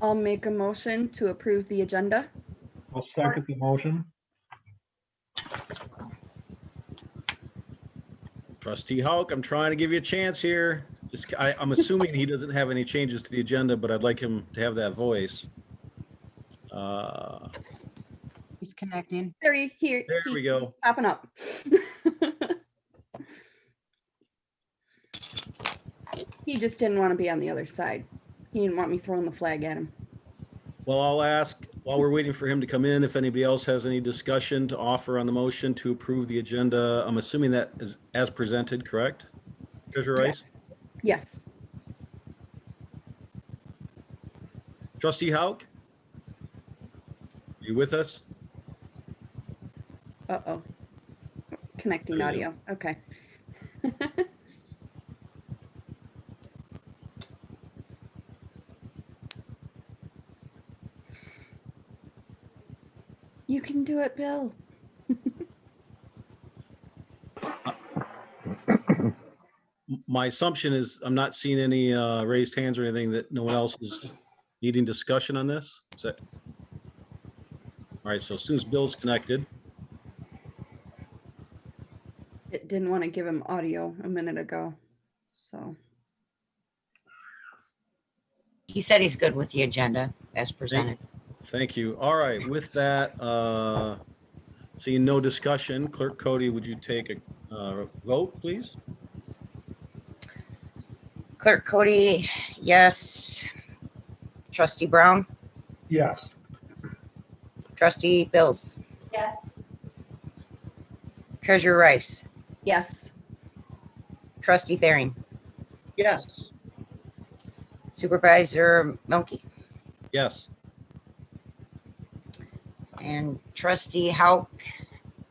I'll make a motion to approve the agenda. I'll second the motion. Trustee Hauk, I'm trying to give you a chance here. I'm assuming he doesn't have any changes to the agenda, but I'd like him to have that voice. He's connecting. There We go. Popping up. He just didn't want to be on the other side. He didn't want me throwing the flag at him. Well, I'll ask, while we're waiting for him to come in, if anybody else has any discussion to offer on the motion to approve the agenda. I'm assuming that is as presented, correct? Treasurer Rice? Yes. Trustee Hauk? Are you with us? Uh-oh. Connecting There you audio. Okay. You can do it, Bill. My assumption is I'm not seeing any raised hands or anything, that no one else is needing discussion on this. Is that? All right, so as soon as Bill's connected. It didn't want to give him audio a minute ago, so. He said he's good with the agenda as presented. Thank you. All right, with that, seeing no discussion, Clerk Cody, would you take a vote, please? Clerk Cody, yes. Trustee Brown, Yes. Trustee Bills. Yes. Treasurer Rice, Yes. Trustee Thering, Yes. Supervisor Milky, Yes. and Trustee Hauk.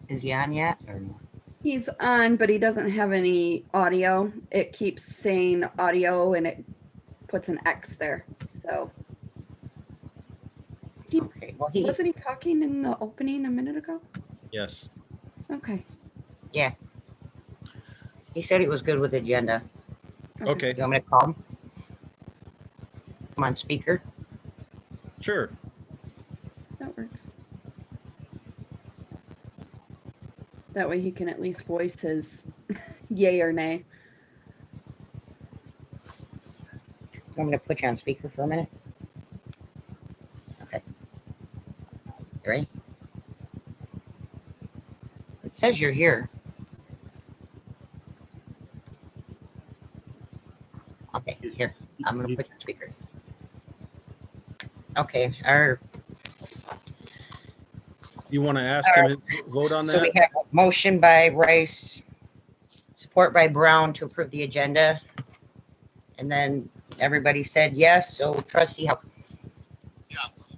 Is he on yet or no? He's on, but he doesn't have any audio. It keeps saying audio and it puts an X there. So Okay, well, wasn't he talking in the opening a minute ago? Yes. Okay. he said he was good with the agenda. Okay, You want me to call him? Come on, speaker. sure. That works. That way he can at least voice his yay or nay. I'm going to put you on speaker for a minute. Okay. You ready? It says you're here. Okay, here. I'm going to put you on speaker. Okay, You want to ask him to vote on so we that? have a motion by Rice, support by Brown to approve the agenda. And then everybody said yes, so trustee Hauk. Yes.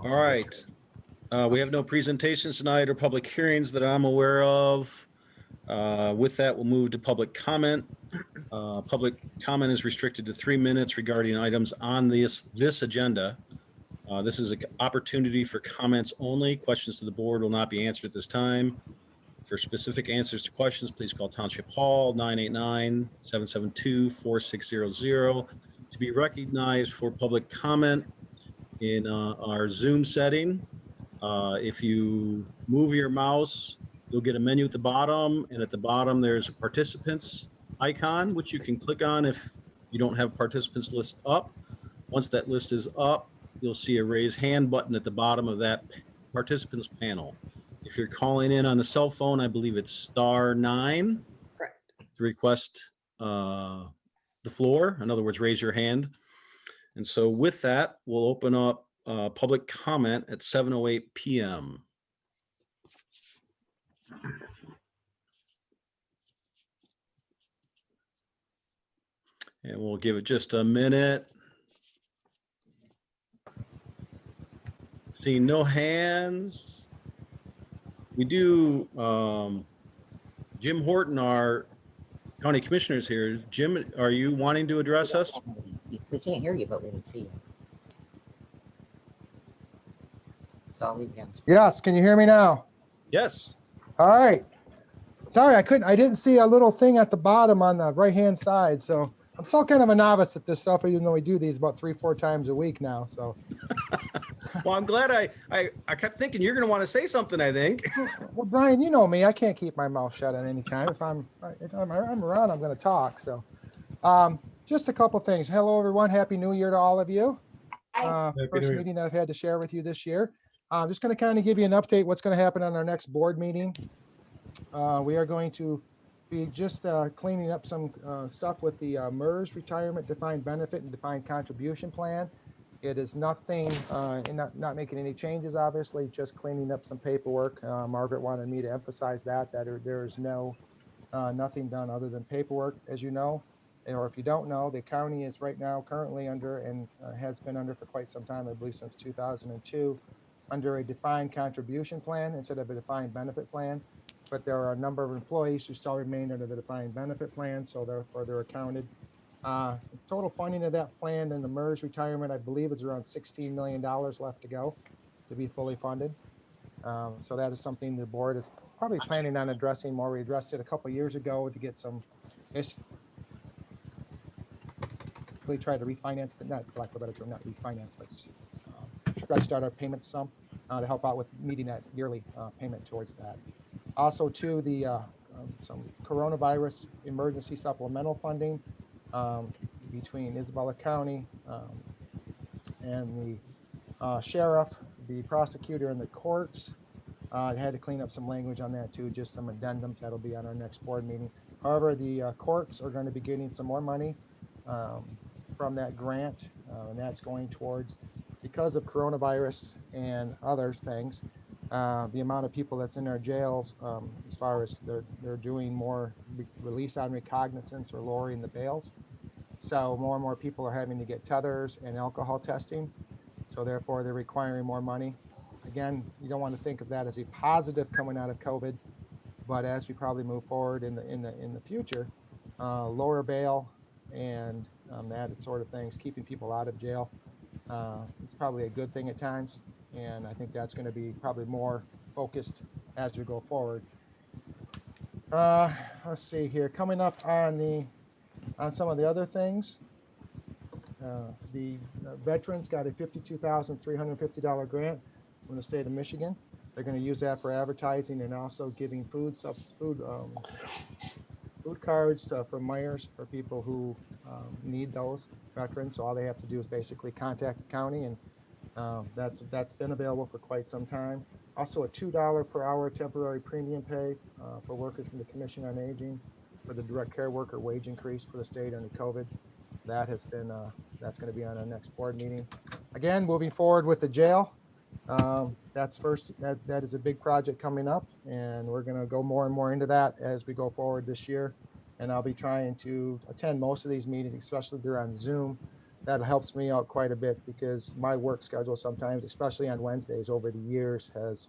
All right. We have no presentations tonight or public hearings that I'm aware of. With that, we'll move to public comment. Public comment is restricted to 3 minutes regarding items on this agenda. This is an opportunity for comments only. Questions to the board will not be answered at this time. For specific answers to questions, please call Township Hall 989-772-4600 to be recognized for public comment in our Zoom setting. If you move your mouse, you'll get a menu at the bottom, and at the bottom there's a participants icon, which you can click on if you don't have participants list up. Once that list is up, you'll see a raise hand button at the bottom of that participants panel. If you're calling in on the cell phone, I believe it's *9 Correct. to request the floor. In other words, raise your hand. And so with that, we'll open up public comment at 7:08 p.m. And we'll give it just a minute. Seeing no hands. We do, Jim Horton, our county commissioner, is here. Jim, are you wanting to address us? We can't hear you, but we can see you. So I'll leave you on. Yes, can you hear me now? Yes. All right. Sorry, I didn't see a little thing at the bottom on the right-hand side, so I'm still kind of a novice at this stuff, even though we do these about 3-4 times a week now. So, Well, I'm glad I kept thinking you're going to want to say something, I think. well, Brian, you know me. I can't keep my mouth shut at any time. If I'm around, I'm going to talk. So, just a couple things. Hello, everyone. Happy New Year to all of you. Happy New First Year. meeting that I've had to share with you this year. I'm just going to kind of give you an update what's going to happen on our next board meeting. We are going to be just cleaning up some stuff with the MERS retirement defined benefit and defined contribution plan. It is nothing, and not making any changes, obviously, just cleaning up some paperwork. Margaret wanted me to emphasize that there is nothing done other than paperwork, as you know. Or if you don't know, the county is right now currently under, and has been under for quite some time, I believe since 2002, under a defined contribution plan instead of a defined benefit plan. But there are a number of employees who still remain under the defined benefit plan, so therefore they're accounted. Total funding of that plan and the MERS retirement, I believe, is around $16 million left to go to be fully funded. So that is something the board is probably planning on addressing more. We addressed it a couple of years ago to get some, basically try to refinance the, not for lack of a better term, not refinance, but start our payments some to help out with meeting that yearly payment towards that. Also, to the some coronavirus emergency supplemental funding between Isabella County and the sheriff, the prosecutor, and the courts. I had to clean up some language on that too, just some addendums that'll be on our next board meeting. However, the courts are going to be getting some more money from that grant, and that's going towards, because of coronavirus and other things, the amount of people that's in our jails, as far as they're doing more release on recognizance or lowering the bails. So more and more people are having to get tethers and alcohol testing. So therefore they're requiring more money. Again, you don't want to think of that as a positive coming out of COVID, but as we probably move forward in the future, lower bail and that sort of things, keeping people out of jail, it's probably a good thing at times. And I think that's going to be probably more focused as we go forward. Let's see here, coming up on some of the other things. The veterans got a $52,350 grant from the state of Michigan. They're going to use that for advertising and also giving food cards from Myers for people who need those veterans. So all they have to do is basically contact the county, and that's been available for quite some time. Also, a $2 per hour temporary premium pay for workers from the Commission on Aging for the direct care worker wage increase for the state under COVID. That has been that's going to be on our next board meeting. Again, moving forward with the jail. That's first. That is a big project coming up, and we're going to go more and more into that as we go forward this year. And I'll be trying to attend most of these meetings, especially if they're on Zoom. That helps me out quite a bit because my work schedule sometimes, especially on Wednesdays over the years, has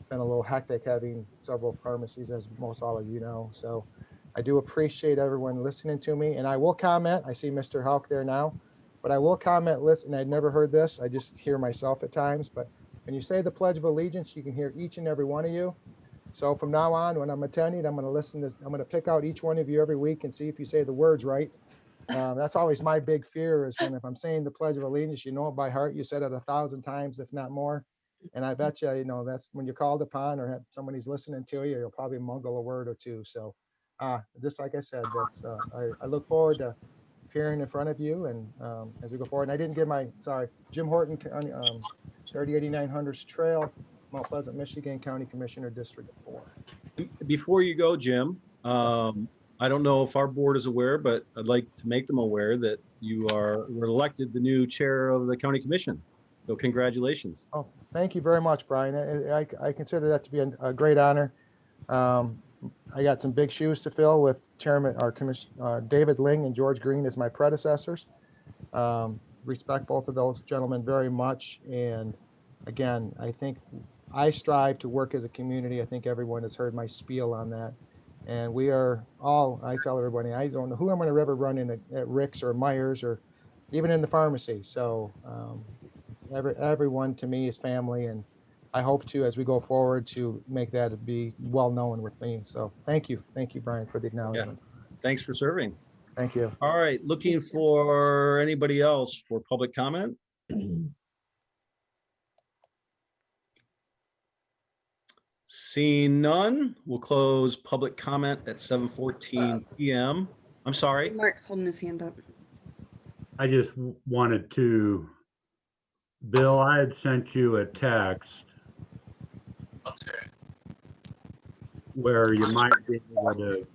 been a little hectic having several pharmacies, as most all of you know. So I do appreciate everyone listening to me, and I will comment. I see Mr. Houck there now, but I will comment. Listen, I'd never heard this. I just hear myself at times, but when you say the Pledge of Allegiance, you can hear each and every one of you. So from now on, when I'm attending, I'm going to listen to, I'm going to pick out each one of you every week and see if you say the words right. That's always my big fear, is when, if I'm saying the Pledge of Allegiance, you know it by heart. You said it 1,000 times, if not more. And I bet you, that's when you're called upon or have somebody's listening to you, you'll probably mumble a word or two. So just like I said, that's I look forward to appearing in front of you and as we go forward. And I didn't give Jim Horton, 3089 Hunters Trail, Mount Pleasant, Michigan, County Commissioner, District 4. Before you go, Jim, I don't know if our board is aware, but I'd like to make them aware that you were elected the new chair of the county commission. So congratulations. Oh, thank you very much, Brian. I consider that to be a great honor. I got some big shoes to fill with David Ling and George Green as my predecessors. Respect both of those gentlemen very much. And again, I think I strive to work as a community. I think everyone has heard my spiel on that. And we are all, I tell everybody, I don't know who I'm going to ever run in at Rick's or Myers or even in the pharmacy. So everyone to me is family, and I hope to, as we go forward, to make that be well known with me. So thank you, Brian, for the acknowledgement. Yeah. Thanks for serving. Thank you. All right, looking for anybody else for public comment? Seeing none, we'll close public comment at 7:14 PM. I'm sorry. Mark's holding his hand up. I just wanted to, Bill, I had sent you a text Okay. where you might be able to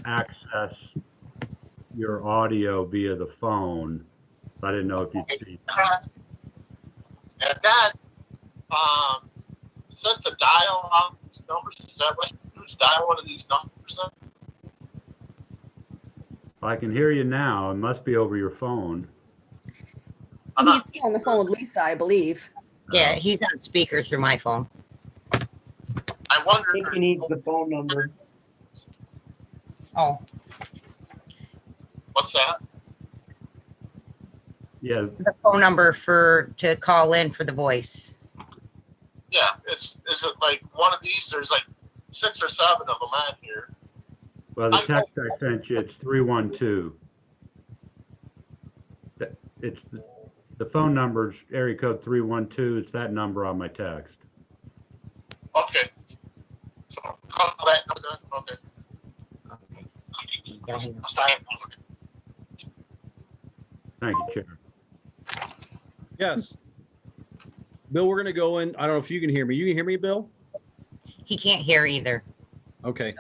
access your audio via the phone. I didn't know if you'd see. And that, says to dial on these numbers. Is that right? Just dial one of these numbers then? I can hear you now. It must be over your phone. I'm He's not, on the phone with Lisa, I believe. Yeah, he's on speaker through my phone. I wonder. I think he needs the phone number. Oh, What's that? Yeah, the phone number to call in for the voice. Yeah, is it like one of these? There's like 6 or 7 of them on here. well, the text I sent you, it's 312. It's the phone number's area code 312. It's that number on my text. Okay. So call that number then. Okay. Okay. Yeah, hang on. Okay. Thank you, Chair. Yes. Bill, we're gonna go in. I don't know if you can hear me. You can hear me, Bill? He can't hear either. Okay. Okay.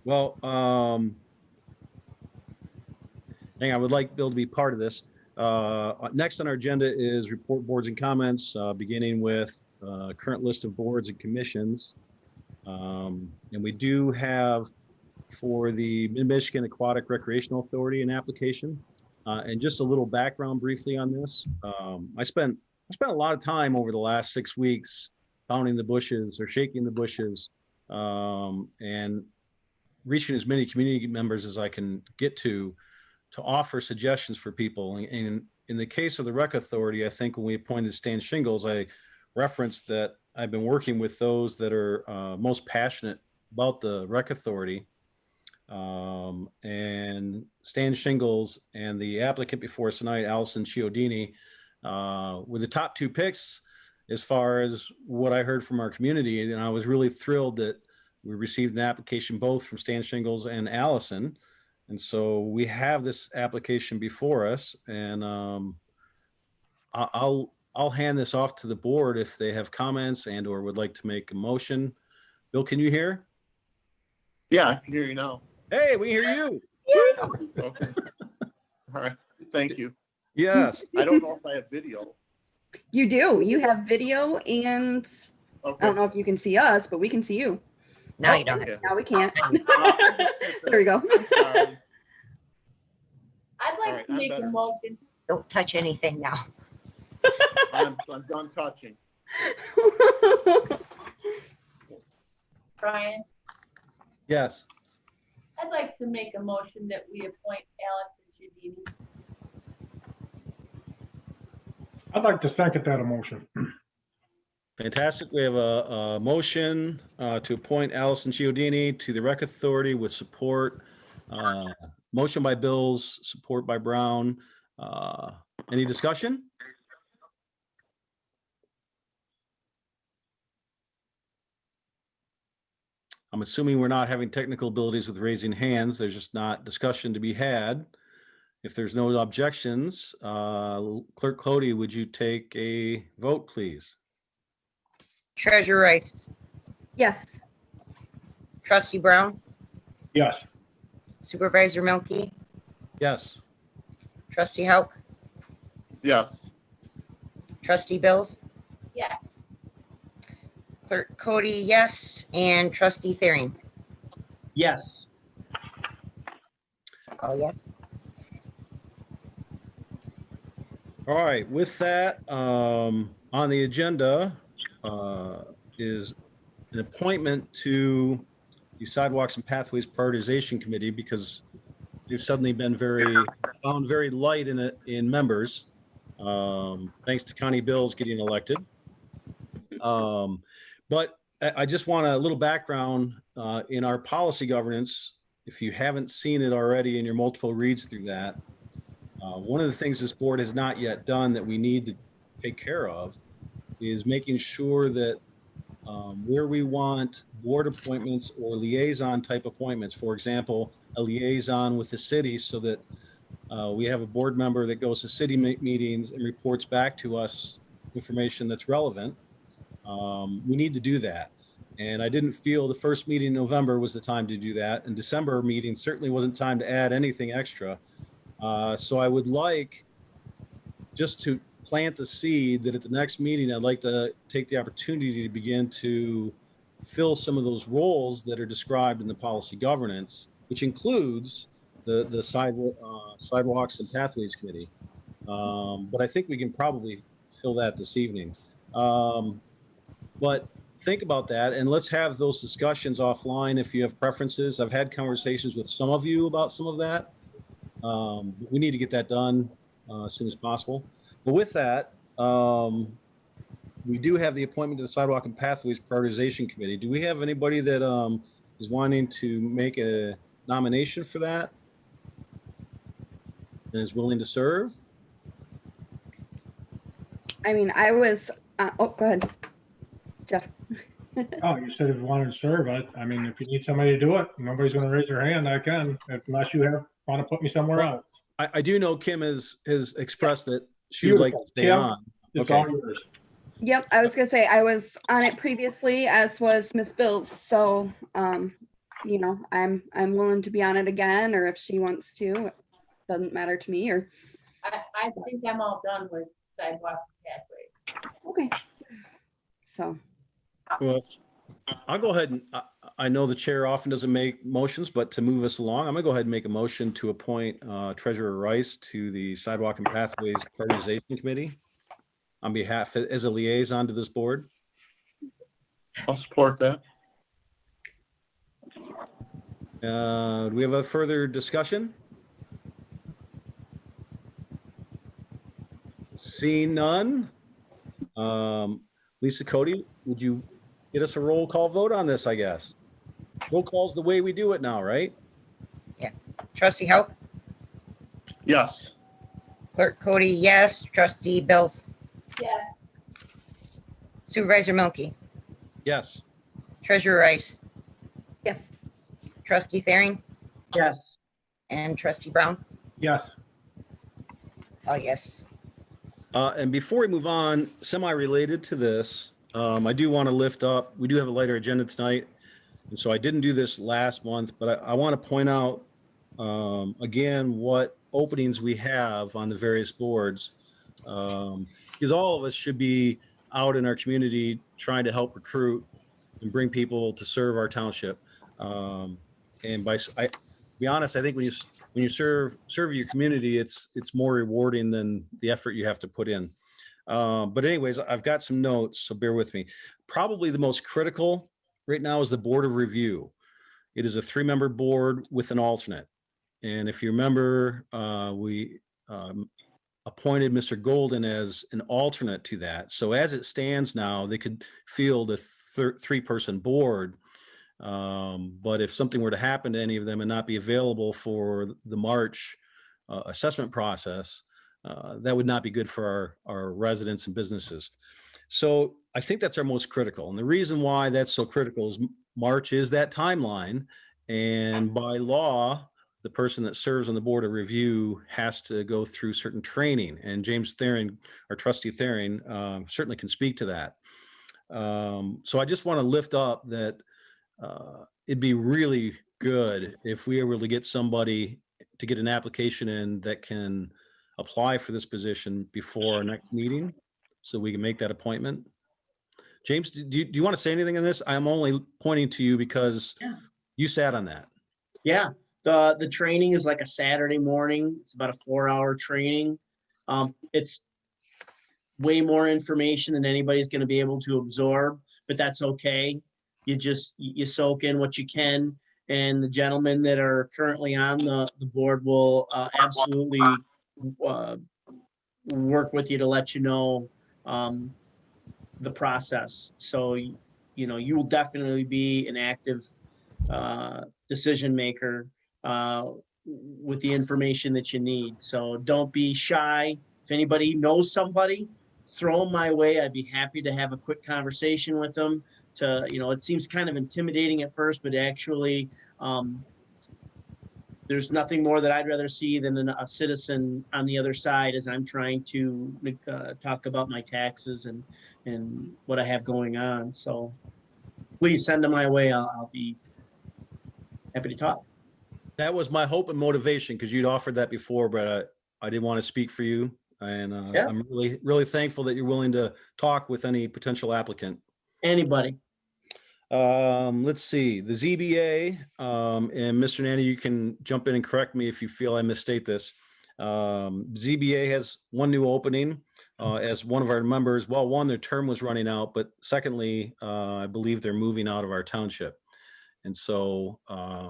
Well, I would like Bill to be part of this. Next on our agenda is report boards and comments, beginning with current list of boards and commissions. And we do have for the Mid-Michigan Aquatic Recreational Authority an application. And just a little background briefly on this. I spent a lot of time over the last 6 weeks pounding the bushes or shaking the bushes and reaching as many community members as I can get to offer suggestions for people. And in the case of the Rec Authority, I think when we appointed Stan Shingles, I referenced that I've been working with those that are most passionate about the Rec Authority. And Stan Shingles and the applicant before us tonight, Allison Chiodini, were the top 2 picks as far as what I heard from our community. And I was really thrilled that we received an application both from Stan Shingles and Allison. And so we have this application before us, and I'll hand this off to the board if they have comments and or would like to make a motion. Bill, can you hear? Yeah, I can hear you now. Hey, we hear you. Okay. All right. Thank you. Yes. I don't know if I have video. You do. You have video, and I Okay. don't know if you can see us, but we can see you. Now you don't. Okay. Now we can't. Uh, There we go. I'm sorry. I'd All like right, to I'm make a better. motion. Don't touch anything now. I'm done touching. Brian, Yes. I'd like to make a motion that we appoint Allison Chedini. I'd like to second that motion. Fantastic. We have a motion to appoint Allison Chiodini to the Rec Authority with support. Motion by Bills, support by Brown. Any discussion? I'm assuming we're not having technical abilities with raising hands. There's just not discussion to be had. If there's no objections, Clerk Clody, would you take a vote, please? Treasurer Rice, Yes. Trustee Brown, Yes. Supervisor Milky, Yes. Trustee Hauk, Yes. Trustee Bills, Yes, Clerk Cody, yes, and Trustee Thering. Yes. Oh, yes. All right, with that, on the agenda is an appointment to the Sidewalks and Pathways Prioritization Committee because they've suddenly been found very light in members, thanks to Connie Bills getting elected. But I just want a little background in our policy governance if you haven't seen it already in your multiple reads through that, one of the things this board has not yet done that we need to take care of is making sure that where we want board appointments or liaison type appointments, for example, a liaison with the city so that we have a board member that goes to city meetings and reports back to us information that's relevant. We need to do that. And I didn't feel the first meeting in November was the time to do that. And December meeting certainly wasn't time to add anything extra. So I would like just to plant the seed that at the next meeting, I'd like to take the opportunity to begin to fill some of those roles that are described in the policy governance, which includes the sidewalks and pathways committee. But I think we can probably fill that this evening. But think about that and let's have those discussions offline if you have preferences. I've had conversations with some of you about some of that. We need to get that done as soon as possible. But with that, we do have the appointment to the Sidewalk and Pathways Prioritization Committee. Do we have anybody that is wanting to make a nomination for that and is willing to serve? I mean, I was, oh, go ahead, Jeff. Oh, you said if you wanted to serve, I mean, if you need somebody to do it, nobody's gonna raise their hand, I can, unless you want to put me somewhere else. I do know Kim has expressed that she would like to stay Kim, on. It's Okay. all yours. Yep, I was gonna say, I was on it previously, as was Miss Bills, so, you know, I'm willing to be on it again, or if she wants to, it doesn't matter to me, or, I think I'm all done with sidewalk pathways. okay. So, Well, I'll go ahead and I know the chair often doesn't make motions, but to move us along, I'm gonna go ahead and make a motion to appoint Treasurer Rice to the Sidewalk and Pathways Prioritization Committee on behalf, as a liaison to this board. I'll support that. Do we have a further discussion? Seeing none. Lisa Cody, would you get us a roll call vote on this, I guess? Roll call's the way we do it now, right? Trustee Hope, Yes. Clerk Cody, yes. Trustee Bills, Yeah, Supervisor Milky, Yes. Treasurer Rice, yes, Trustee Thering, Yes. and Trustee Brown. Yes, Oh, yes. And before we move on, semi-related to this, I do want to lift up, we do have a lighter agenda tonight. And so I didn't do this last month, but I want to point out, again, what openings we have on the various boards. Because all of us should be out in our community trying to help recruit and bring people to serve our township. And be honest, I think when you serve your community, it's more rewarding than the effort you have to put in. But anyways, I've got some notes, so bear with me. Probably the most critical right now is the Board of Review. It is a 3-member board with an alternate. And if you remember, we appointed Mr. Golden as an alternate to that. So as it stands now, they could field a 3-person board. But if something were to happen to any of them and not be available for the March assessment process, that would not be good for our residents and businesses. So I think that's our most critical. And the reason why that's so critical is March is that timeline. And by law, the person that serves on the Board of Review has to go through certain training. And James Thering, or Trustee Thering, certainly can speak to that. So I just want to lift up that it'd be really good if we were able to get somebody to get an application in that can apply for this position before our next meeting so we can make that appointment. James, do you want to say anything on this? I'm only pointing to you because you sat on that. Yeah, the training is like a Saturday morning. It's about a 4-hour training. It's way more information than anybody's going to be able to absorb, but that's okay. You soak in what you can, and the gentlemen that are currently on the board will absolutely work with you to let you know the process. So, you know, you will definitely be an active decision maker with the information that you need. So don't be shy. If anybody knows somebody, throw them my way. I'd be happy to have a quick conversation with them. It seems kind of intimidating at first, but actually, there's nothing more that I'd rather see than a citizen on the other side as I'm trying to talk about my taxes and what I have going on. So please send them my way. I'll be happy to talk. That was my hope and motivation because you'd offered that before, but I didn't want to speak for you. And Yeah. I'm really, really thankful that you're willing to talk with any potential applicant. Anybody. Let's see, the ZBA, and Mr. Nanny, you can jump in and correct me if you feel I misstate this. ZBA has one new opening as one of our members. Well, one, their term was running out, but secondly, I believe they're moving out of our township. And so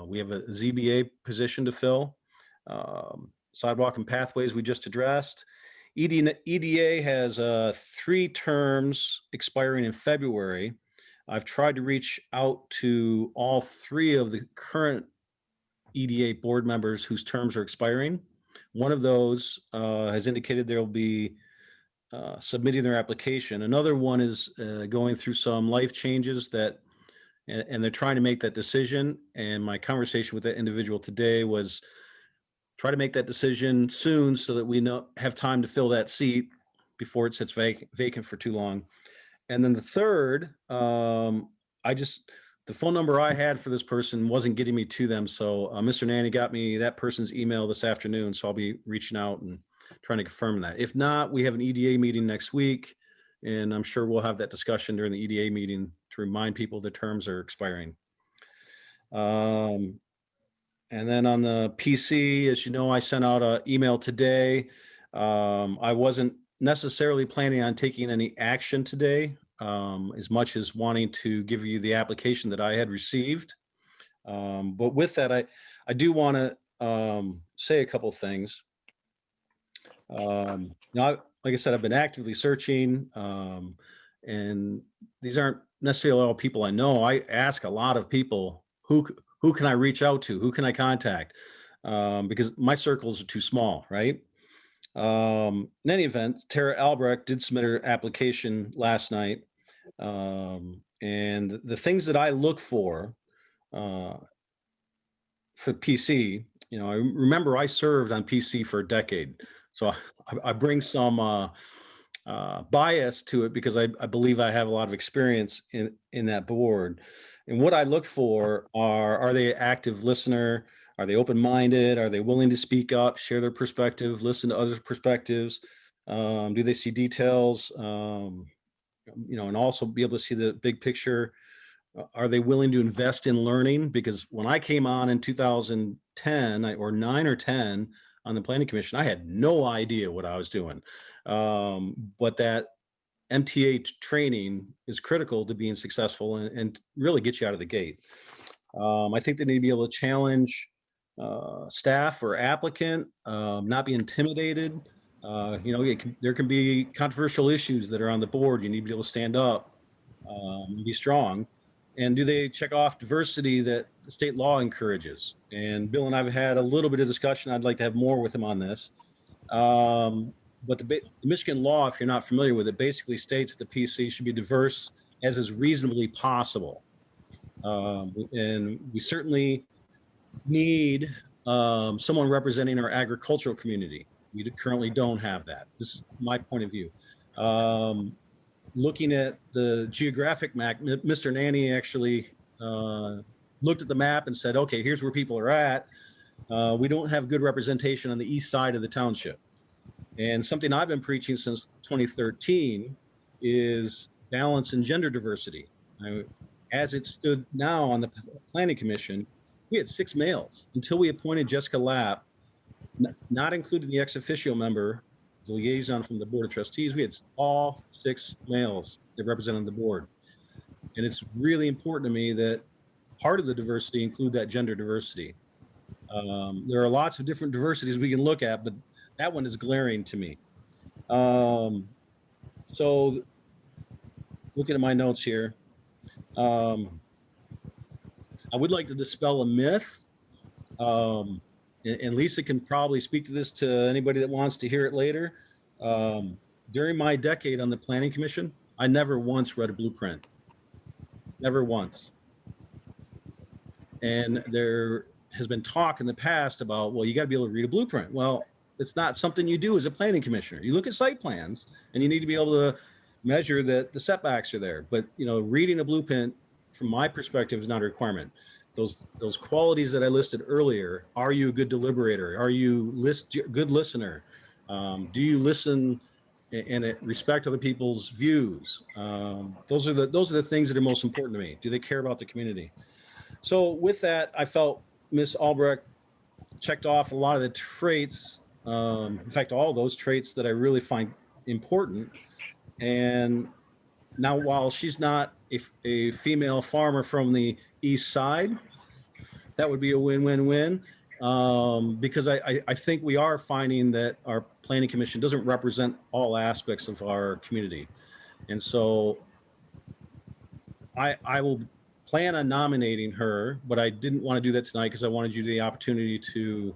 we have a ZBA position to fill. Sidewalk and pathways we just addressed. EDA has 3 terms expiring in February. I've tried to reach out to all 3 of the current EDA board members whose terms are expiring. One of those has indicated they'll be submitting their application. Another one is going through some life changes and they're trying to make that decision. And my conversation with that individual today was try to make that decision soon so that we have time to fill that seat before it sits vacant for too long. And then the third, the phone number I had for this person wasn't getting me to them. So Mr. Nanny got me that person's email this afternoon. So I'll be reaching out and trying to confirm that. If not, we have an EDA meeting next week. And I'm sure we'll have that discussion during the EDA meeting to remind people the terms are expiring. And then on the PC, as you know, I sent out an email today. I wasn't necessarily planning on taking any action today, as much as wanting to give you the application that I had received. But with that, I do want to say a couple things. Now, like I said, I've been actively searching, and these aren't necessarily all people I know. I ask a lot of people, who can I reach out to? Who can I contact? Because my circles are too small, right? In any event, Tara Albrecht did submit her application last night. And the things that I look for PC, I remember I served on PC for a decade. So I bring some bias to it because I believe I have a lot of experience in that board. And what I look for are they an active listener? Are they open-minded? Are they willing to speak up, share their perspective, listen to others' perspectives? Do they see details? And also be able to see the big picture. Are they willing to invest in learning? Because when I came on in 2010 or 9 or 10 on the planning commission, I had no idea what I was doing. But that MTA training is critical to being successful and really get you out of the gate. I think they need to be able to challenge staff or applicant, not be intimidated. There can be controversial issues that are on the board. You need to be able to stand up and be strong. And do they check off diversity that the state law encourages? And Bill and I have had a little bit of discussion. I'd like to have more with him on this. But the Michigan law, if you're not familiar with it, basically states that the PC should be diverse as is reasonably possible. And we certainly need someone representing our agricultural community. We currently don't have that. This is my point of view. Looking at the geographic map, Mr. Nanny actually looked at the map and said, okay, here's where people are at. We don't have good representation on the east side of the township. And something I've been preaching since 2013 is balance and gender diversity. As it stood now on the planning commission, we had 6 males until we appointed Jessica Lapp, not including the ex officio member, the liaison from the board of trustees. We had all 6 males that represented the board. And it's really important to me that part of the diversity include that gender diversity. There are lots of different diversities we can look at, but that one is glaring to me. So looking at my notes here, I would like to dispel a myth And Lisa can probably speak to this to anybody that wants to hear it later. During my decade on the planning commission, I never once read a blueprint. Never once. And there has been talk in the past about, well, you got to be able to read a blueprint. Well, it's not something you do as a planning commissioner. You look at site plans and you need to be able to measure that the setbacks are there. But, you know, reading a blueprint from my perspective is not a requirement. Those qualities that I listed earlier, are you a good deliberator? Are you good listener? Do you listen and respect other people's views? Those are the things that are most important to me. Do they care about the community? So with that, I felt Ms. Albrecht checked off a lot of the traits, in fact, all those traits that I really find important. And now, while she's not a female farmer from the east side, that would be a win-win-win, because I think we are finding that our planning commission doesn't represent all aspects of our community. And so I will plan on nominating her, but I didn't want to do that tonight because I wanted you the opportunity to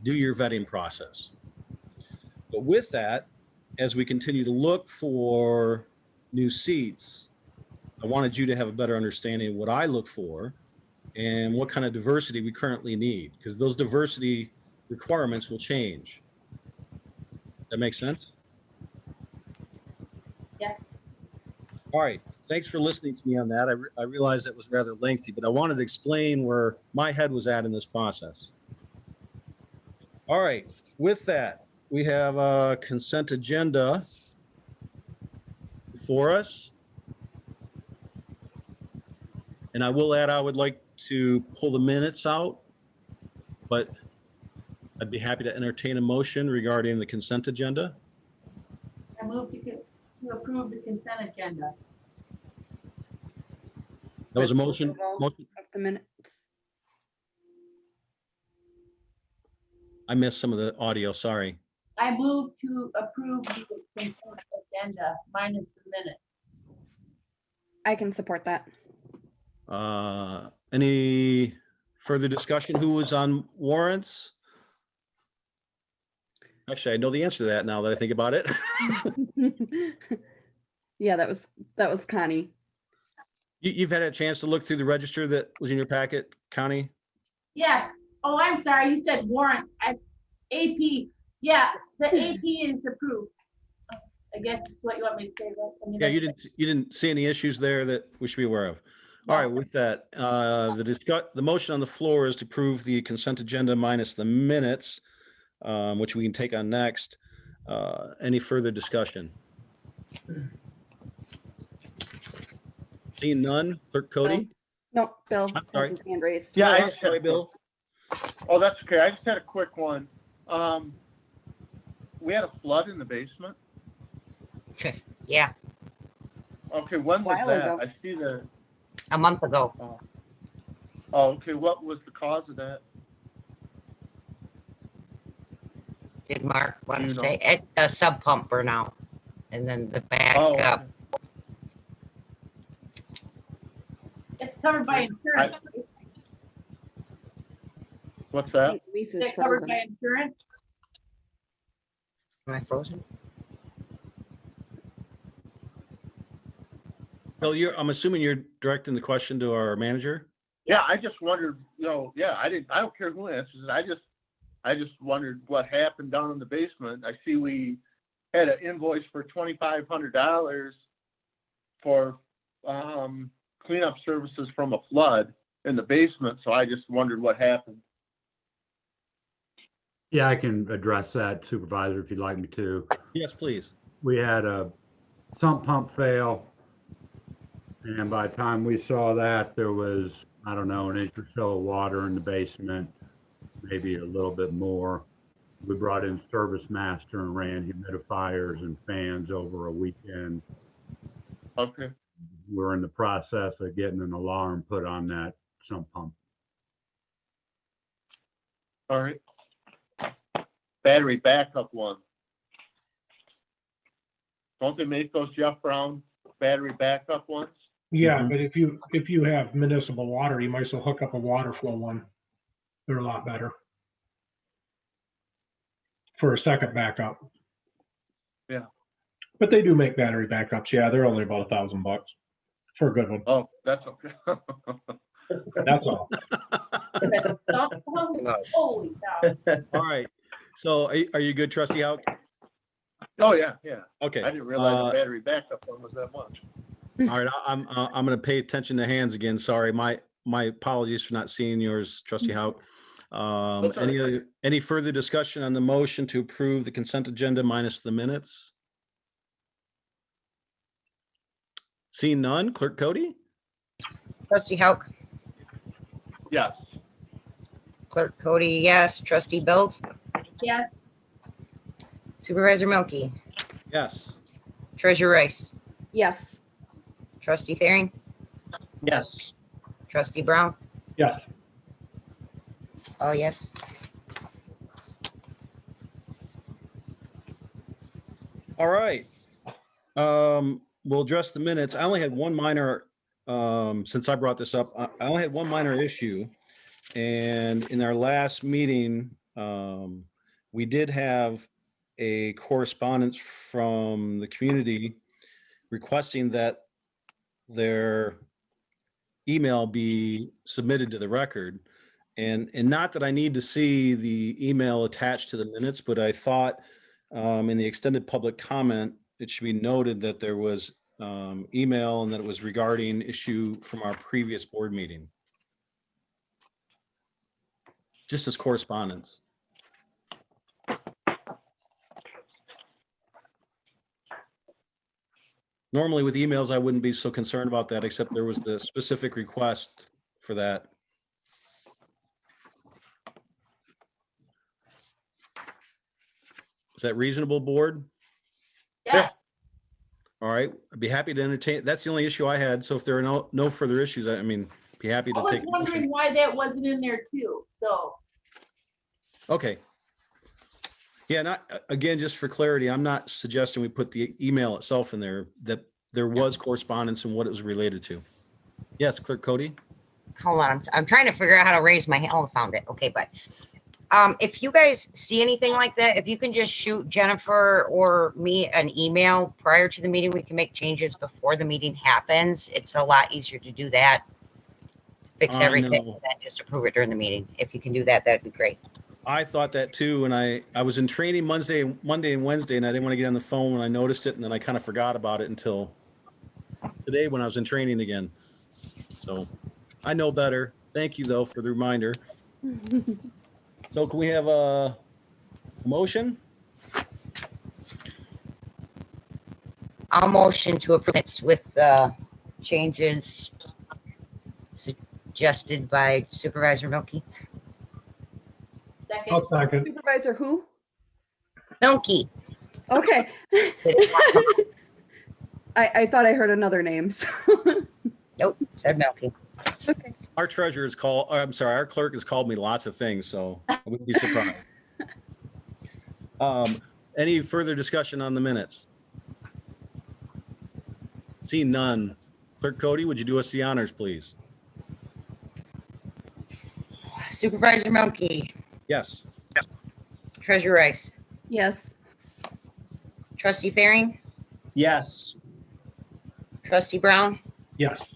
do your vetting process. But with that, as we continue to look for new seats, I wanted you to have a better understanding of what I look for and what kind of diversity we currently need, because those diversity requirements will change. That makes sense? Yeah. All right. Thanks for listening to me on that. I realized that was rather lengthy, but I wanted to explain where my head was at in this process. All right. With that, we have a consent agenda before us. And I will add, I would like to pull the minutes out, but I'd be happy to entertain a motion regarding the consent agenda. I move to approve the consent agenda. That was a motion. Of the minutes. I missed some of the audio, sorry. I move to approve the consent agenda minus the minute. I can support that. Any further discussion? Who was on warrants? Actually, I know the answer to that now that I think about it. Yeah, that was Connie. You've had a chance to look through the register that was in your packet, Connie? Yes. Oh, I'm sorry. You said warrant. AP. Yeah, the AP is approved. I guess that's what you want me to say. Yeah, you didn't see any issues there that we should be aware of. All right, with that, the motion on the floor is to approve the consent agenda minus the minutes, which we can take on next. Any further discussion? Seeing none, Clerk Cody? No, Bill I'm sorry. has his hand raised. Yeah, Oh, I I'm just sorry, had, Bill. oh, that's okay. I just had a quick one. We had a flood in the basement. Yeah, Okay, when was While that? ago. I see the, a month ago. oh, okay, what was the cause of that? Did Mark want You to know. say? A sub pump burnout. And then the Oh, backup. okay. It's covered by insurance. What's I that? think Is Lisa's that covered frozen. by insurance? Am I frozen? Bill, I'm assuming you're directing the question to our manager? Yeah, I just wondered, yeah, I don't care who answers it. I just wondered what happened down in the basement. I see we had an invoice for $2,500 for cleanup services from a flood in the basement, so I just wondered what happened. Yeah, I can address that, Supervisor, if you'd like me to. Yes, please. We had a sump pump fail. And by the time we saw that, there was, I don't know, an inch or so of water in the basement, maybe a little bit more. We brought in Service Master and ran humidifiers and fans over a weekend. Okay. We're in the process of getting an alarm put on that sump pump. All right. Battery backup one. Don't they make those Jeff Brown battery backup ones? Yeah, Mhm. but if you have municipal water, you might as well hook up a water flow one. They're a lot better. For a second backup. Yeah. But they do make battery backups. Yeah, they're only about $1,000 for a good one. Oh, that's okay. That's all. Holy cow. All right. So are you good, Trustee Hauk? Oh, yeah, yeah. Okay. I didn't realize the battery backup one was that much. All right. I'm going to pay attention to hands again. Sorry. My apologies for not seeing yours, Trustee Hauk. That's all right. Any further discussion on the motion to approve the consent agenda minus the minutes? Seeing none, Clerk Cody? Trustee Hauk, Yes. Clerk Cody, yes. Trustee Bills, Yes, Supervisor Milky, Yes. Treasurer Rice, Yes. Trustee Thering, Yes. Trustee Brown. Yes. Oh, yes. All right. We'll address the minutes. I only had one minor, since I brought this up, I only had one minor issue. And in our last meeting, we did have a correspondence from the community requesting that their email be submitted to the record. And not that I need to see the email attached to the minutes, but I thought in the extended public comment, it should be noted that there was email and that it was regarding issue from our previous board meeting. Just as correspondence. Normally with emails, I wouldn't be so concerned about that, except there was the specific request for that. Is that reasonable, board? yeah. All right, I'd be happy to entertain. That's the only issue I had. So if there are no further issues, I mean, be happy I to was take. a wondering motion. why that wasn't in there too, so. Okay. Yeah, again, just for clarity, I'm not suggesting we put the email itself in there, that there was correspondence and what it was related to. Yes, Clerk Cody? Hold on, I'm trying to figure out how to raise my hand. Oh, I found it. Okay, but if you guys see anything like that, if you can just shoot Jennifer or me an email prior to the meeting, we can make changes before the meeting happens. It's a lot easier to do that. Fix I everything know. and then just approve it during the meeting. If you can do that, that'd be great. I thought that too, and I was in training Monday and Wednesday, and I didn't want to get on the phone when I noticed it, and then I kind of forgot about it until today when I was in training again. So I know better. Thank you, though, for the reminder. So can we have a motion? I'll motion to approve it with changes suggested by Supervisor Milky. I'll Second, second. Supervisor who? Milky. Okay. I thought I heard another name. So. Nope, said Milky. Okay. Our treasurer is called, I'm sorry, our clerk has called me lots of things, so I wouldn't be surprised. Any further discussion on the minutes? See none. Clerk Cody, would you do us the honors, please? Supervisor Milky, Yes. Treasurer Rice, Yes. Trustee Thering, Yes. Trustee Brown, Yes.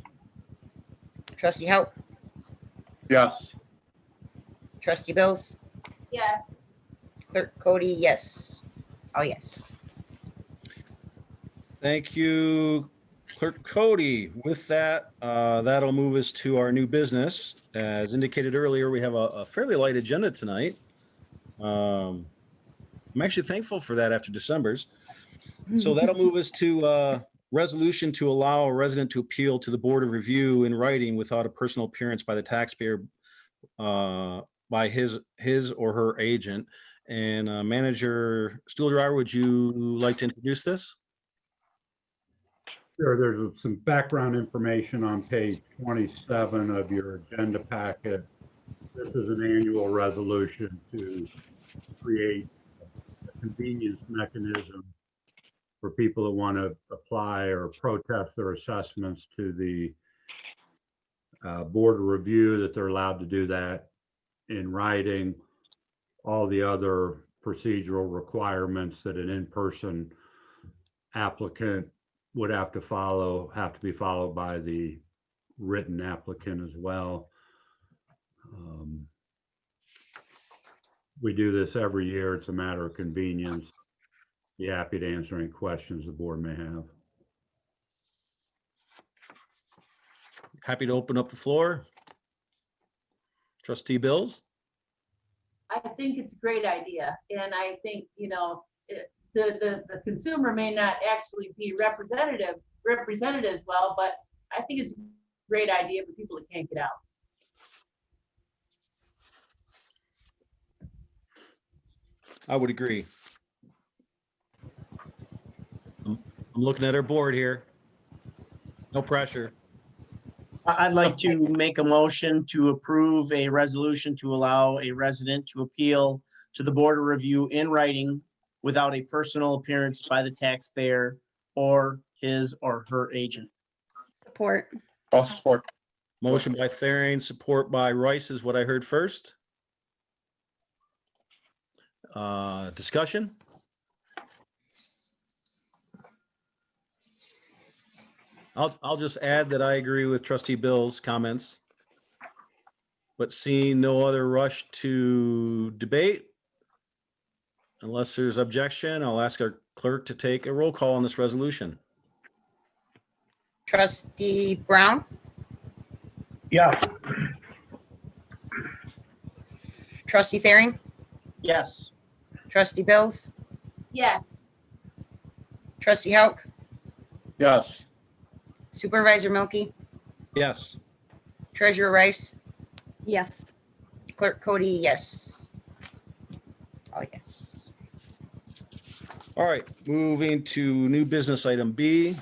Trustee Hauk, Yes. Trustee Bills, yes, Clerk Cody, yes. Oh, yes. Thank you, Clerk Cody. With that, that'll move us to our new business. As indicated earlier, we have a fairly light agenda tonight. I'm actually thankful for that after December's. So that'll move us to resolution to allow a resident to appeal to the Board of Review in writing without a personal appearance by the taxpayer by his or her agent. And Manager Stuhldreher, would you like to introduce this? Sure, there's some background information on page 27 of your agenda packet. This is an annual resolution to create a convenience mechanism for people that want to apply or protest their assessments to the Board of Review, that they're allowed to do that in writing all the other procedural requirements that an in-person applicant would have to follow, have to be followed by the written applicant as well. We do this every year. It's a matter of convenience. Be happy to answer any questions the board may have. Happy to open up the floor. Trustee Bills? I think it's a great idea, and I think, you know, the consumer may not actually be represented as well, but I think it's a great idea for people that can't get out. I would agree. I'm looking at our board here. No pressure. I'd like to make a motion to approve a resolution to allow a resident to appeal to the Board of Review in writing without a personal appearance by the taxpayer or his or her agent. Support. I'll support. Motion by Therian, support by Rice is what I heard first. Discussion? I'll just add that I agree with Trustee Bill's comments. But seeing no other rush to debate, unless there's objection, I'll ask our clerk to take a roll call on this resolution. Trustee Brown, Yes. trustee Thering, Yes. trustee Bills, Yes, trustee Hauk, Yes. supervisor Milky, Yes. treasurer Rice, Yes. clerk Cody, yes. Oh, yes. All right, moving to new business item B.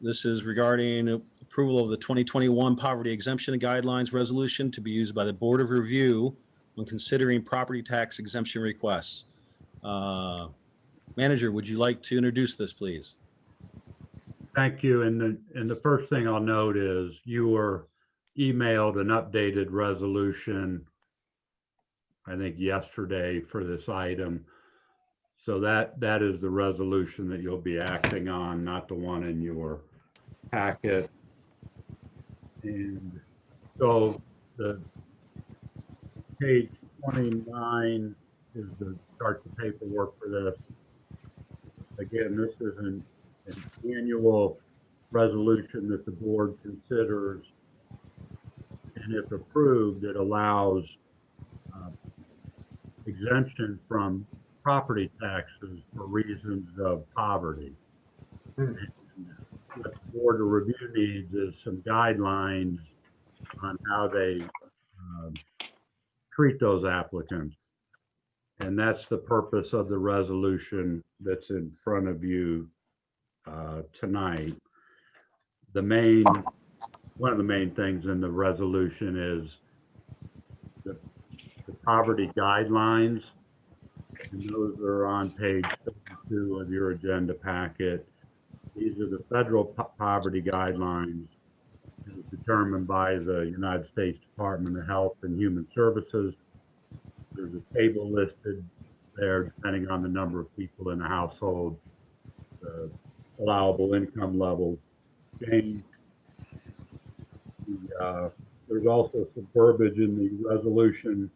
This is regarding approval of the 2021 poverty exemption guidelines resolution to be used by the Board of Review when considering property tax exemption requests. Manager, would you like to introduce this, please? Thank you. And the first thing I'll note is you were emailed an updated resolution, I think yesterday, for this item. So that is the resolution that you'll be acting on, not the one in your packet. And so the page 29 is the start the paperwork for this. Again, this is an annual resolution that the board considers, and if approved, it allows exemption from property taxes for reasons of poverty. And what the Board of Review needs is some guidelines on how they treat those applicants. And that's the purpose of the resolution that's in front of you tonight. One of the main things in the resolution is the poverty guidelines. And those are on page 72 of your agenda packet. These are the federal poverty guidelines determined by the United States Department of Health and Human Services. There's a table listed there depending on the number of people in the household, the allowable income levels change. There's also some verbiage in the resolution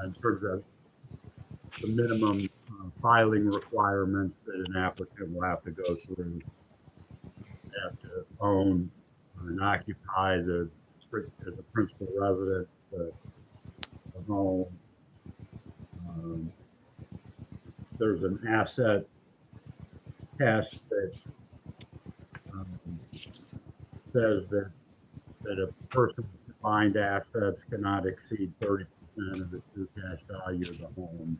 in terms of the minimum filing requirements that an applicant will have to go through. They have to own and occupy as a principal residence, the home. There's an asset test that says that a person's defined assets cannot exceed 30% of the true cash value of the home.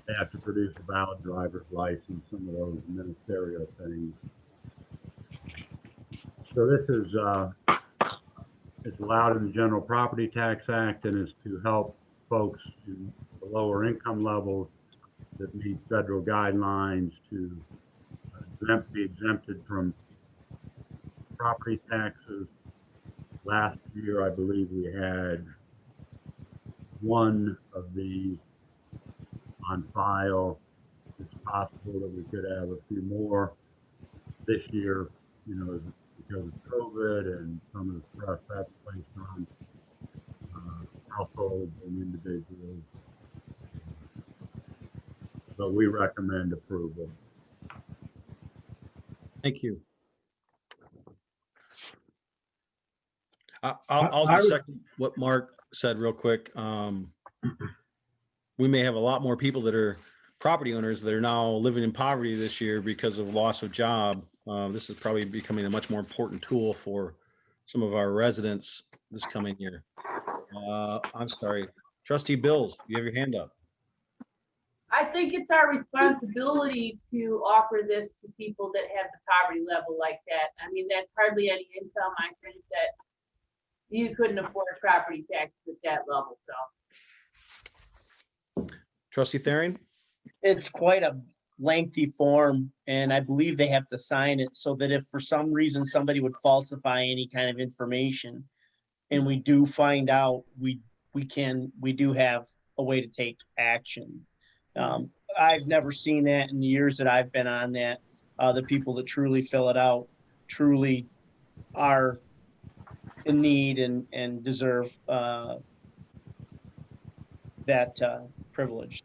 They have to produce a valid driver's license, some of those ministerial things. So this is it's allowed in the General Property Tax Act and is to help folks in the lower income levels that meet federal guidelines to be exempted from property taxes. Last year, I believe we had one of these on file. It's possible that we could have a few more this year, because of COVID and some of the stress that's placed on households and individuals. But we recommend approval. Thank you. I'll just second what Mark said real quick. We may have a lot more people that are property owners that are now living in poverty this year because of loss of job. This is probably becoming a much more important tool for some of our residents this coming year. I'm sorry, Trustee Bills, you have your hand up. I think it's our responsibility to offer this to people that have the poverty level like that. I mean, that's hardly any income. I think that you couldn't afford property taxes at that level, so. Trustee Thering? It's quite a lengthy form, and I believe they have to sign it so that if for some reason somebody would falsify any kind of information, and we do find out, we do have a way to take action. I've never seen that in the years that I've been on that. The people that truly fill it out truly are in need and deserve that privilege.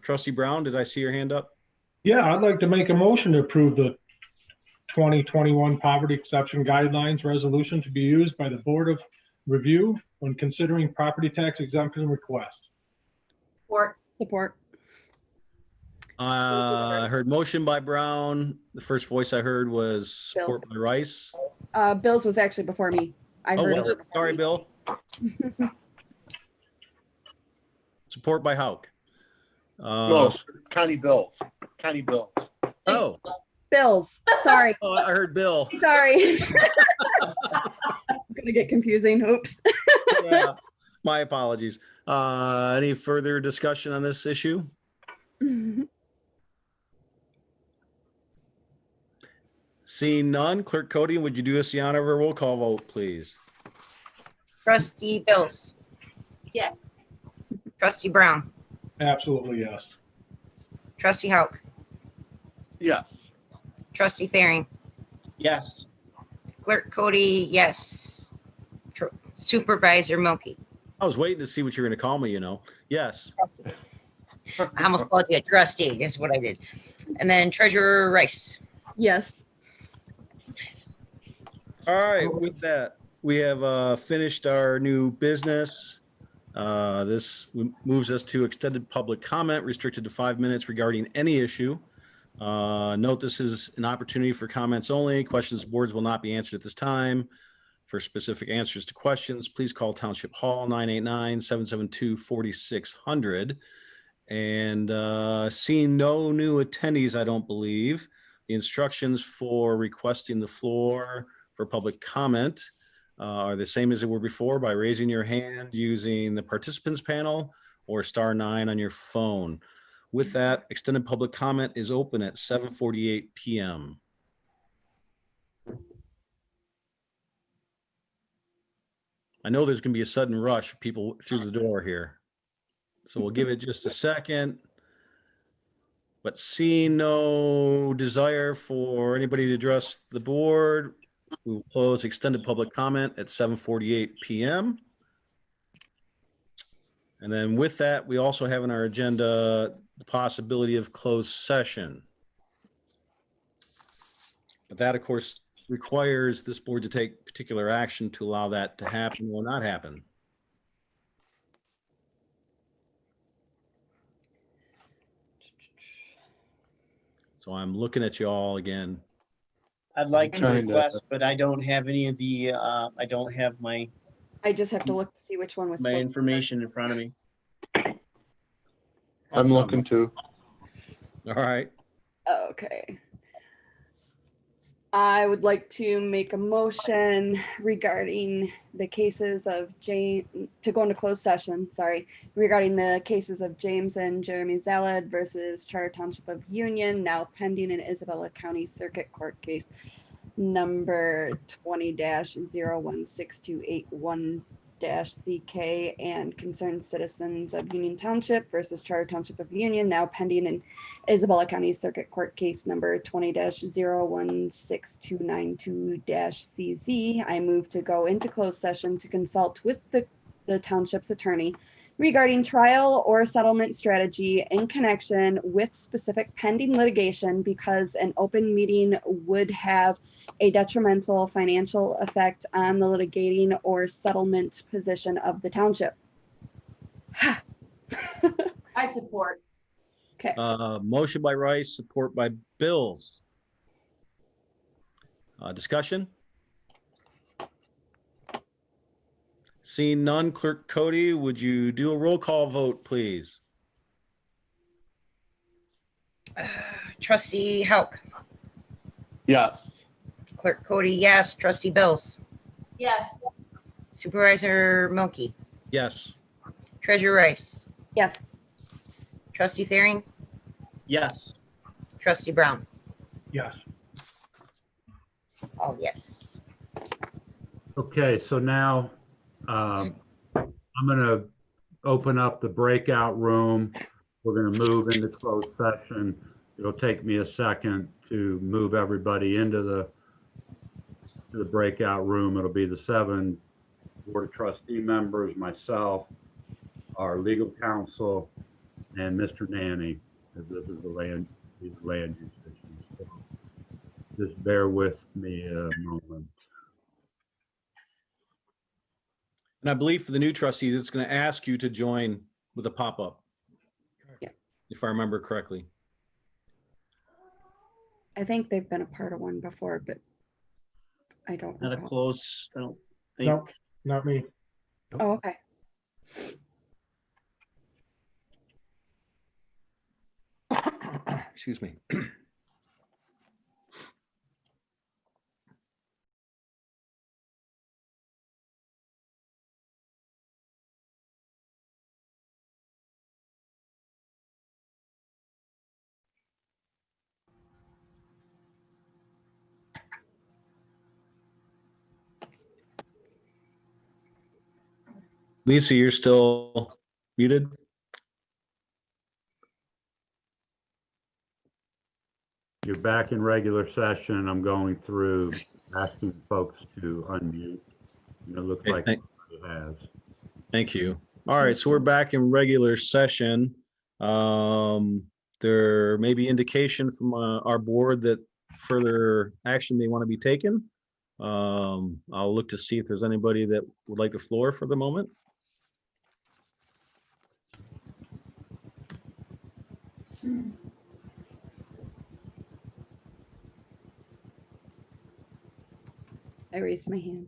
Trustee Brown, did I see your hand up? Yeah, I'd like to make a motion to approve the 2021 Poverty Exception Guidelines Resolution to be used by the Board of Review when considering property tax exemption request. Support. I heard motion by Brown. The first voice I heard was support by Rice. Bill's was actually before me. I heard was it? Sorry, Bill. Support by Hauk. No, County Bills. County Bills. Oh. Bills. Sorry. Oh, I heard Bill. Sorry. It's gonna get confusing. Oops. Yeah, my apologies. Any further discussion on this issue? Seeing none, Clerk Cody, would you do us the honor of a roll call vote, please? Trustee Bills, Yes. Trustee Brown, Absolutely, yes. Trustee Hauk, Yes. Trustee Thering, Yes. Clerk Cody, yes. Supervisor Milky. I was waiting to see what you were going to call me, Yes. I almost called you a trustee. Guess what I did? And then Treasurer Rice. Yes. All right, with that, we have finished our new business. This moves us to extended public comment restricted to 5 minutes regarding any issue. Note this is an opportunity for comments only. Questions of boards will not be answered at this time. For specific answers to questions, please call Township Hall 989-772-4600. And seeing no new attendees, I don't believe. The instructions for requesting the floor for public comment are the same as they were before, by raising your hand using the participants panel or *9 on your phone. With that, extended public comment is open at 7:48 p.m. I know there's going to be a sudden rush of people through the door here, so we'll give it just a second. But seeing no desire for anybody to address the board, we will close extended public comment at 7:48 p.m. And then with that, we also have in our agenda the possibility of closed session. But that, of course, requires this board to take particular action to allow that to happen or not happen. So I'm looking at you all again. I'd like to request, but I don't have any of the, I don't have my I just have to look to see which one was supposed to be. information in front of me. I'm looking too. All right. Okay. I would like to make a motion regarding the cases of James, to go into closed session, sorry, regarding the cases of James and Jeremy Zalad versus Charter Township of Union, now pending in Isabella County Circuit Court case number 20-016281-CK and concerned citizens of Union Township versus Charter Township of Union, now pending in Isabella County Circuit Court case number 20-016292-CZ. I move to go into closed session to consult with the township's attorney regarding trial or settlement strategy in connection with specific pending litigation because an open meeting would have a detrimental financial effect on the litigating or settlement position of the township. I support. Okay. Motion by Rice, support by Bills. Discussion? Seeing none, Clerk Cody, would you do a roll call vote, please? Trustee Hauk, Yes. Clerk Cody, yes. Trustee Bills, Yes. Supervisor Milky, Yes. Treasurer Rice, Yes. Trustee Thering, Yes. Trustee Brown. Yes. Oh, yes. Okay, so now I'm going to open up the breakout room. We're going to move into closed session. It'll take me a second to move everybody into the breakout room. It'll be the 7 Board of Trustee members, myself, our legal counsel, and Mr. Nanny. This is the land use issues. So just bear with me a moment. And I believe for the new trustees, it's going to ask you to join with a pop-up. Yeah. If I remember correctly. I think they've been a part of one before, but I don't Not a recall. close, I don't think. No, not me. Oh, okay. Excuse me. Lisa, you're still muted? You're back in regular session. I'm going through asking folks to unmute. And it looks Okay, like everybody has. Thank you. All right, so we're back in regular session. There may be indication from our board that further action may want to be taken. I'll look to see if there's anybody that would like the floor for the moment. I raised my hand.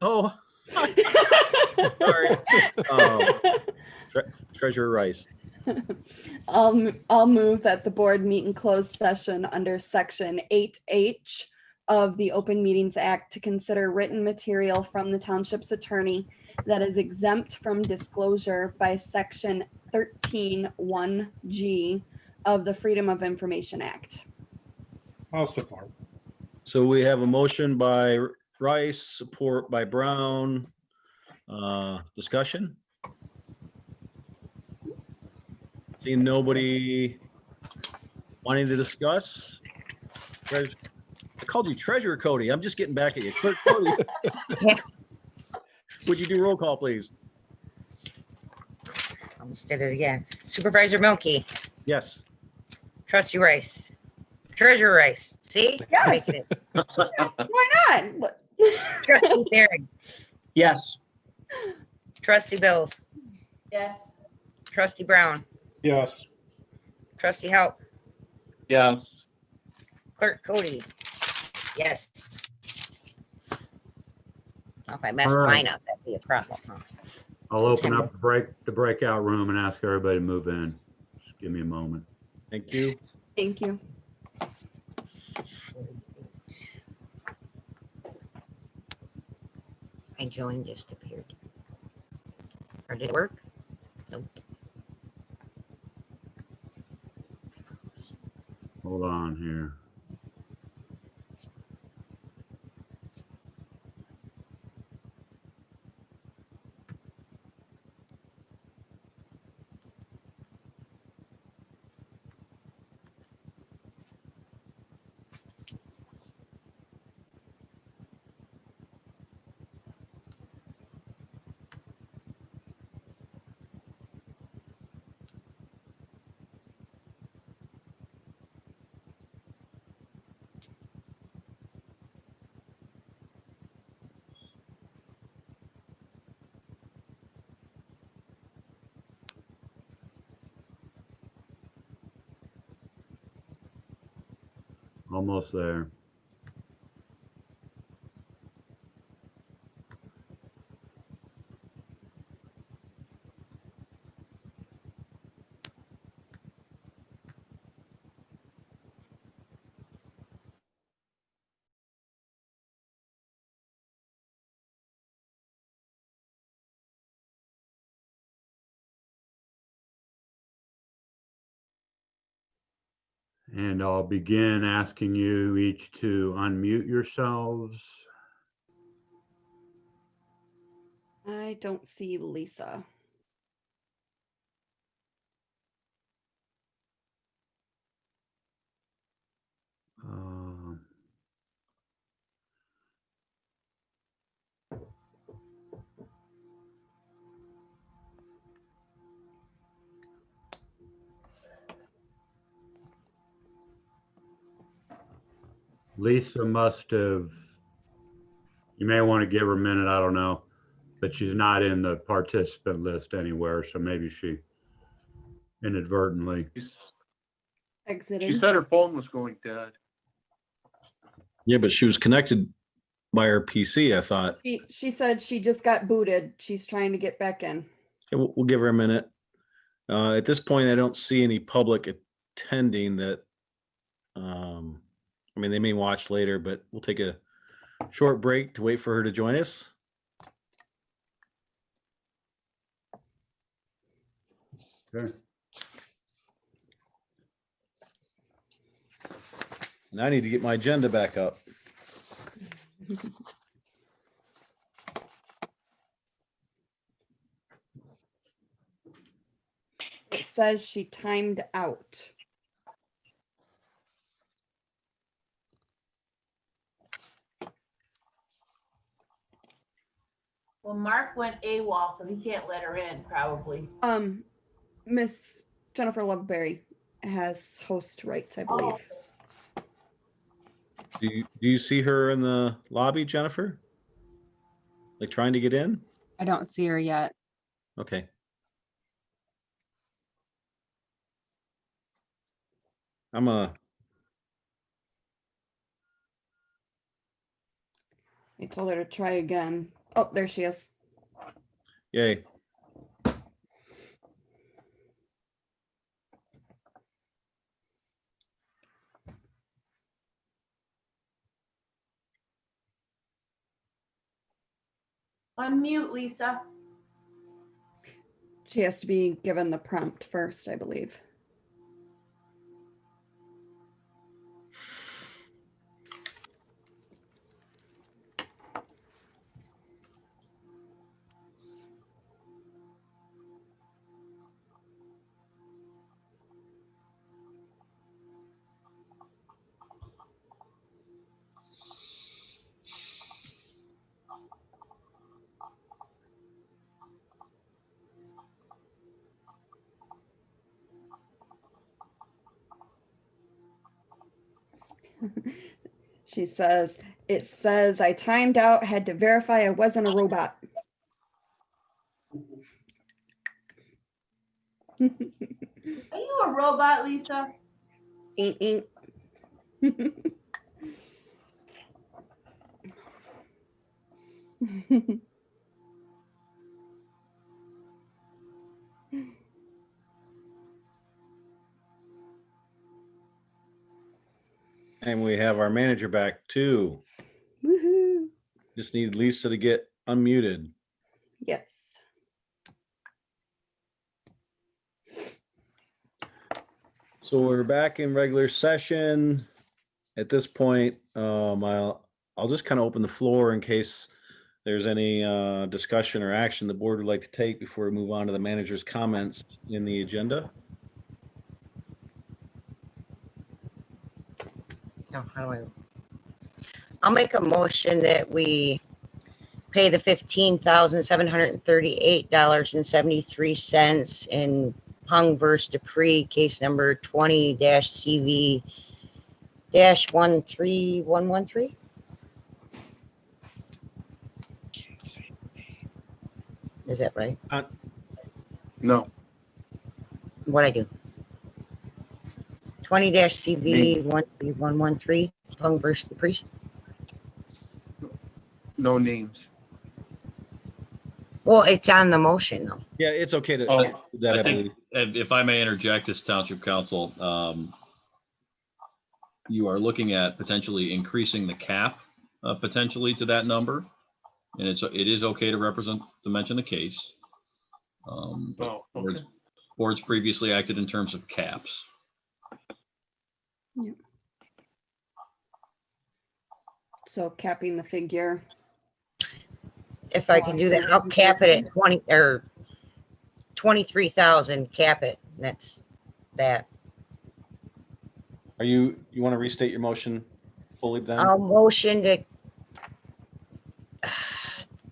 Oh, sorry. Treasurer Rice. I'll move that the board meet in closed session under section 8H of the Open Meetings Act to consider written material from the township's attorney that is exempt from disclosure by section 13(1)G of the Freedom of Information Act. I'll support. So we have a motion by Rice, support by Brown. Discussion? Seeing nobody wanting to discuss? I called you Treasurer Cody. I'm just getting back at you. Clerk Cody. Would you do roll call, please? Almost did it again. Supervisor Milky, Yes. Trustee Rice, Treasurer Rice. See? Yes. Making it. Why not? Look. Trustee Thering, Yes. Trustee Bills, Yes. Trustee Brown, Yes. Trustee Hauk, Yes. Clerk Cody. Yes. If I messed All right. mine up, that'd be a problem, huh? I'll open up the breakout room and ask everybody to move in. Just give me a moment. Thank you. Thank you. My join just appeared. Or did it work? Nope. Hold on here. Almost there. And I'll begin asking you each to unmute yourselves. I don't see Lisa. Um, Lisa must have, you may want to give her a minute, I don't know, but she's not in the participant list anywhere, so maybe she inadvertently. She Exited. said her phone was going dead. Yeah, but she was connected by her PC, I thought. She said she just got booted. She's trying to get back in. Okay, we'll give her a minute. At this point, I don't see any public attending that. I mean, they may watch later, but we'll take a short break to wait for her to join us. Okay. And I need to get my agenda back up. It says she timed out. Well, Mark went AWOL, so he can't let her in, probably. Miss Jennifer Loveberry has host rights, I believe. Oh. Do you see her in the lobby, Jennifer? Like trying to get in? I don't see her yet. Okay. I told her to try again. Oh, there she is. Yay. Unmute, Lisa. She has to be given the prompt first, I believe. She says, it says I timed out, had to verify I wasn't a robot. Are you a robot, Lisa? Ain't. And we have our manager back too. Woohoo. Just need Lisa to get unmuted. Yes. So we're back in regular session. At this point, I'll just kind of open the floor in case there's any discussion or action the board would like to take before we move on to the manager's comments in the agenda. Oh, I'll make a motion that we pay the $15,738.73 in Hung versus Dupree, case number 20-CV-13113. Is that right? No. What'd I do? 20-CV 13113, Pung versus the Priest. No names. Well, it's on the motion though. Yeah, it's okay to. Oh, do that, I I think, believe. if I may interject as Township Council, you are looking at potentially increasing the cap potentially to that number. And it is okay to mention the case. But Oh, okay. boards previously acted in terms of caps. So capping the figure. If I can do that, I'll cap it at 20 or 23,000, cap it. That's that. You want to restate your motion fully then? I'll motion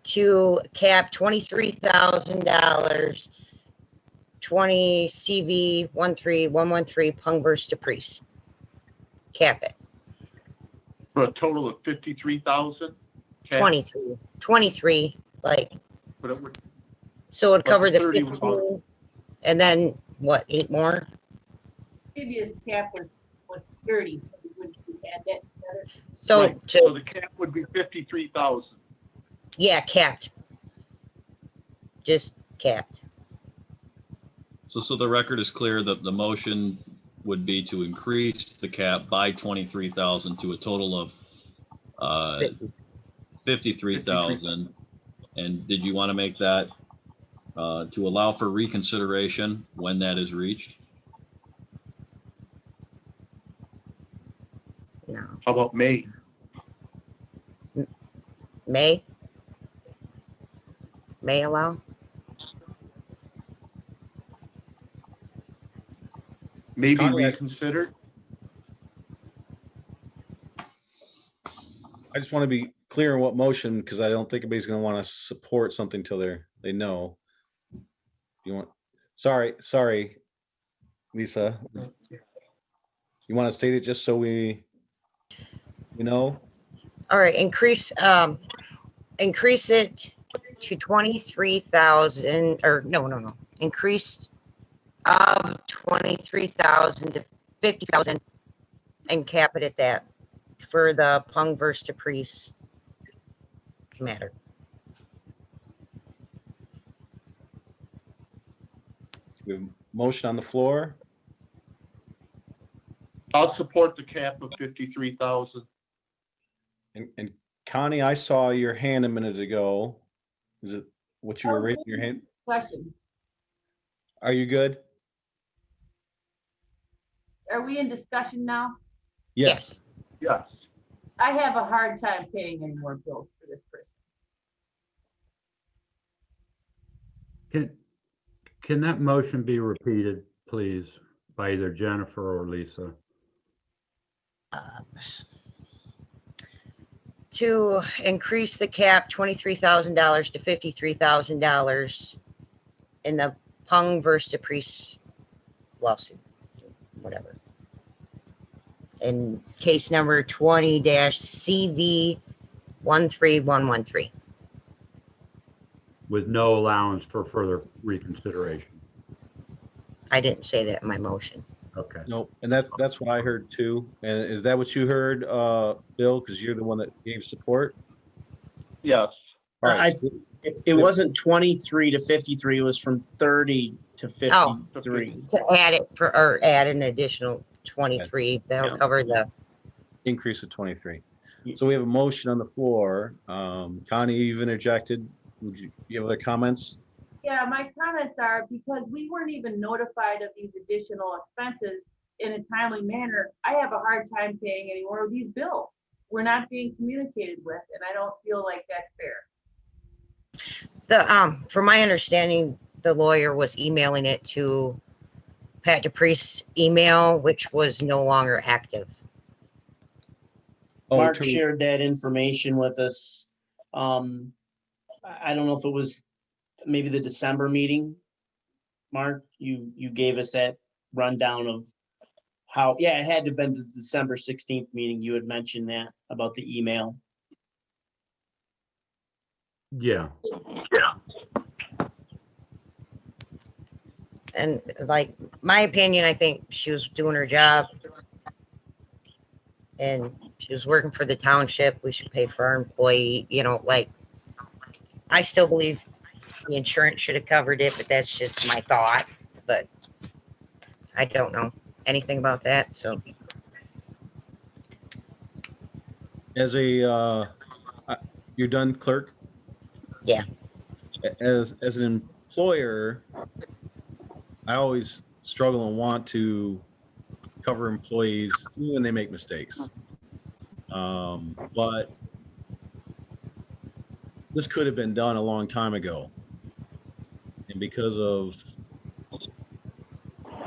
to cap $23,000, 20 CV 13113 Pung versus the Priest. Cap it. For a total of 53,000. 23, like, But it would, so it'd cover the 30 15 would- and then what, 8 more? Previous cap was 30. So we would add that together. So right, so the cap would be 53,000. yeah, capped. Just capped. So the record is clear that the motion would be to increase the cap by 23,000 to a total of 53,000. And did you want to make that to allow for reconsideration when that is reached? No. How about May? May allow? Maybe Conrad. reconsidered? I just want to be clear on what motion, because I don't think anybody's going to want to support something till they know. You want? Sorry, Lisa. You want to state it just so we know? All right, increase it to 23,000, or no. Increase of 23,000 to 50,000 and cap it at that for the Pung versus the Priest matter. We have a motion on the floor. I'll support the cap of 53,000. And Connie, I saw your hand a minute ago. Is it what you were raising your hand? Question. Are you good? Are we in discussion now? Yes. Yes. I have a hard time paying any more bills for this person. Can that motion be repeated, please, by either Jennifer or Lisa? To increase the cap $23,000 to $53,000 in the Pung versus the Priest lawsuit, whatever. In case number 20-CV 13113. With no allowance for further reconsideration. I didn't say that in my motion. Okay. No, and that's what I heard too. And is that what you heard, Bill? Because you're the one that gave support. Yes. All right. It wasn't 23 to 53, it was from 30 to 53. To add it or add an additional 23, that'll Yeah. cover the, Increase of 23. So we have a motion on the floor. Connie, you've interjected. You have other comments? Yeah, my comments are because we weren't even notified of these additional expenses in a timely manner. I have a hard time paying any more of these bills. We're not being communicated with, and I don't feel like that's fair. from my understanding, the lawyer was emailing it to Pat DePriest's email, which was no longer active. Oh, Mark shared that information with us. I don't know if it was maybe the December meeting. Mark, you gave us that rundown of how, yeah, it had to have been the December 16th meeting. You had mentioned that about the email. Yeah. And like, my opinion, I think she was doing her job. And she was working for the township. We should pay for our employee, like, I still believe the insurance should have covered it, but that's just my thought. But I don't know anything about that, so. As a, you're done, clerk? Yeah. As an employer, I always struggle and want to cover employees even when they make mistakes. But this could have been done a long time ago. And because of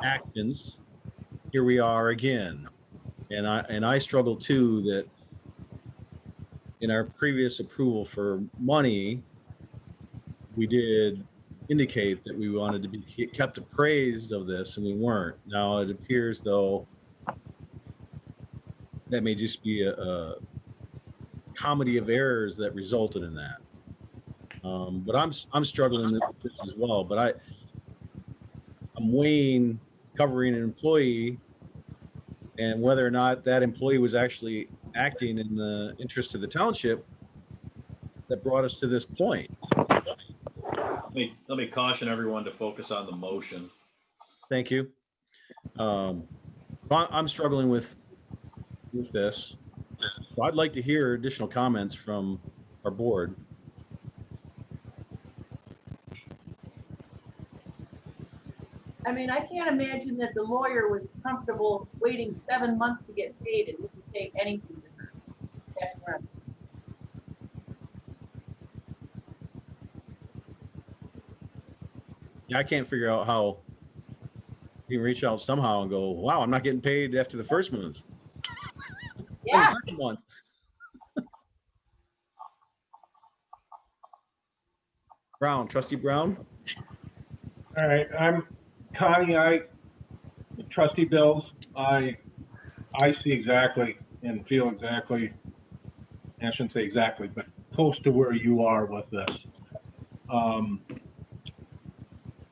actions, here we are again. And I struggle too that in our previous approval for money, we did indicate that we wanted to be kept appraised of this, and we weren't. Now it appears though that may just be a comedy of errors that resulted in that. But I'm struggling with this as well. But I'm weighing covering an employee and whether or not that employee was actually acting in the interest of the township that brought us to this point. Let me caution everyone to focus on the motion. Thank you. I'm struggling with this. So I'd like to hear additional comments from our board. I mean, I can't imagine that the lawyer was comfortable waiting 7 months to get paid and wouldn't say anything to her. That's right. Yeah, I can't figure out how you can reach out somehow and go, wow, I'm not getting paid after the first month. Yeah. The second month. Brown, Trustee Brown. All right, Connie, Trustee Bills, I see exactly and feel exactly, I shouldn't say exactly, but close to where you are with this.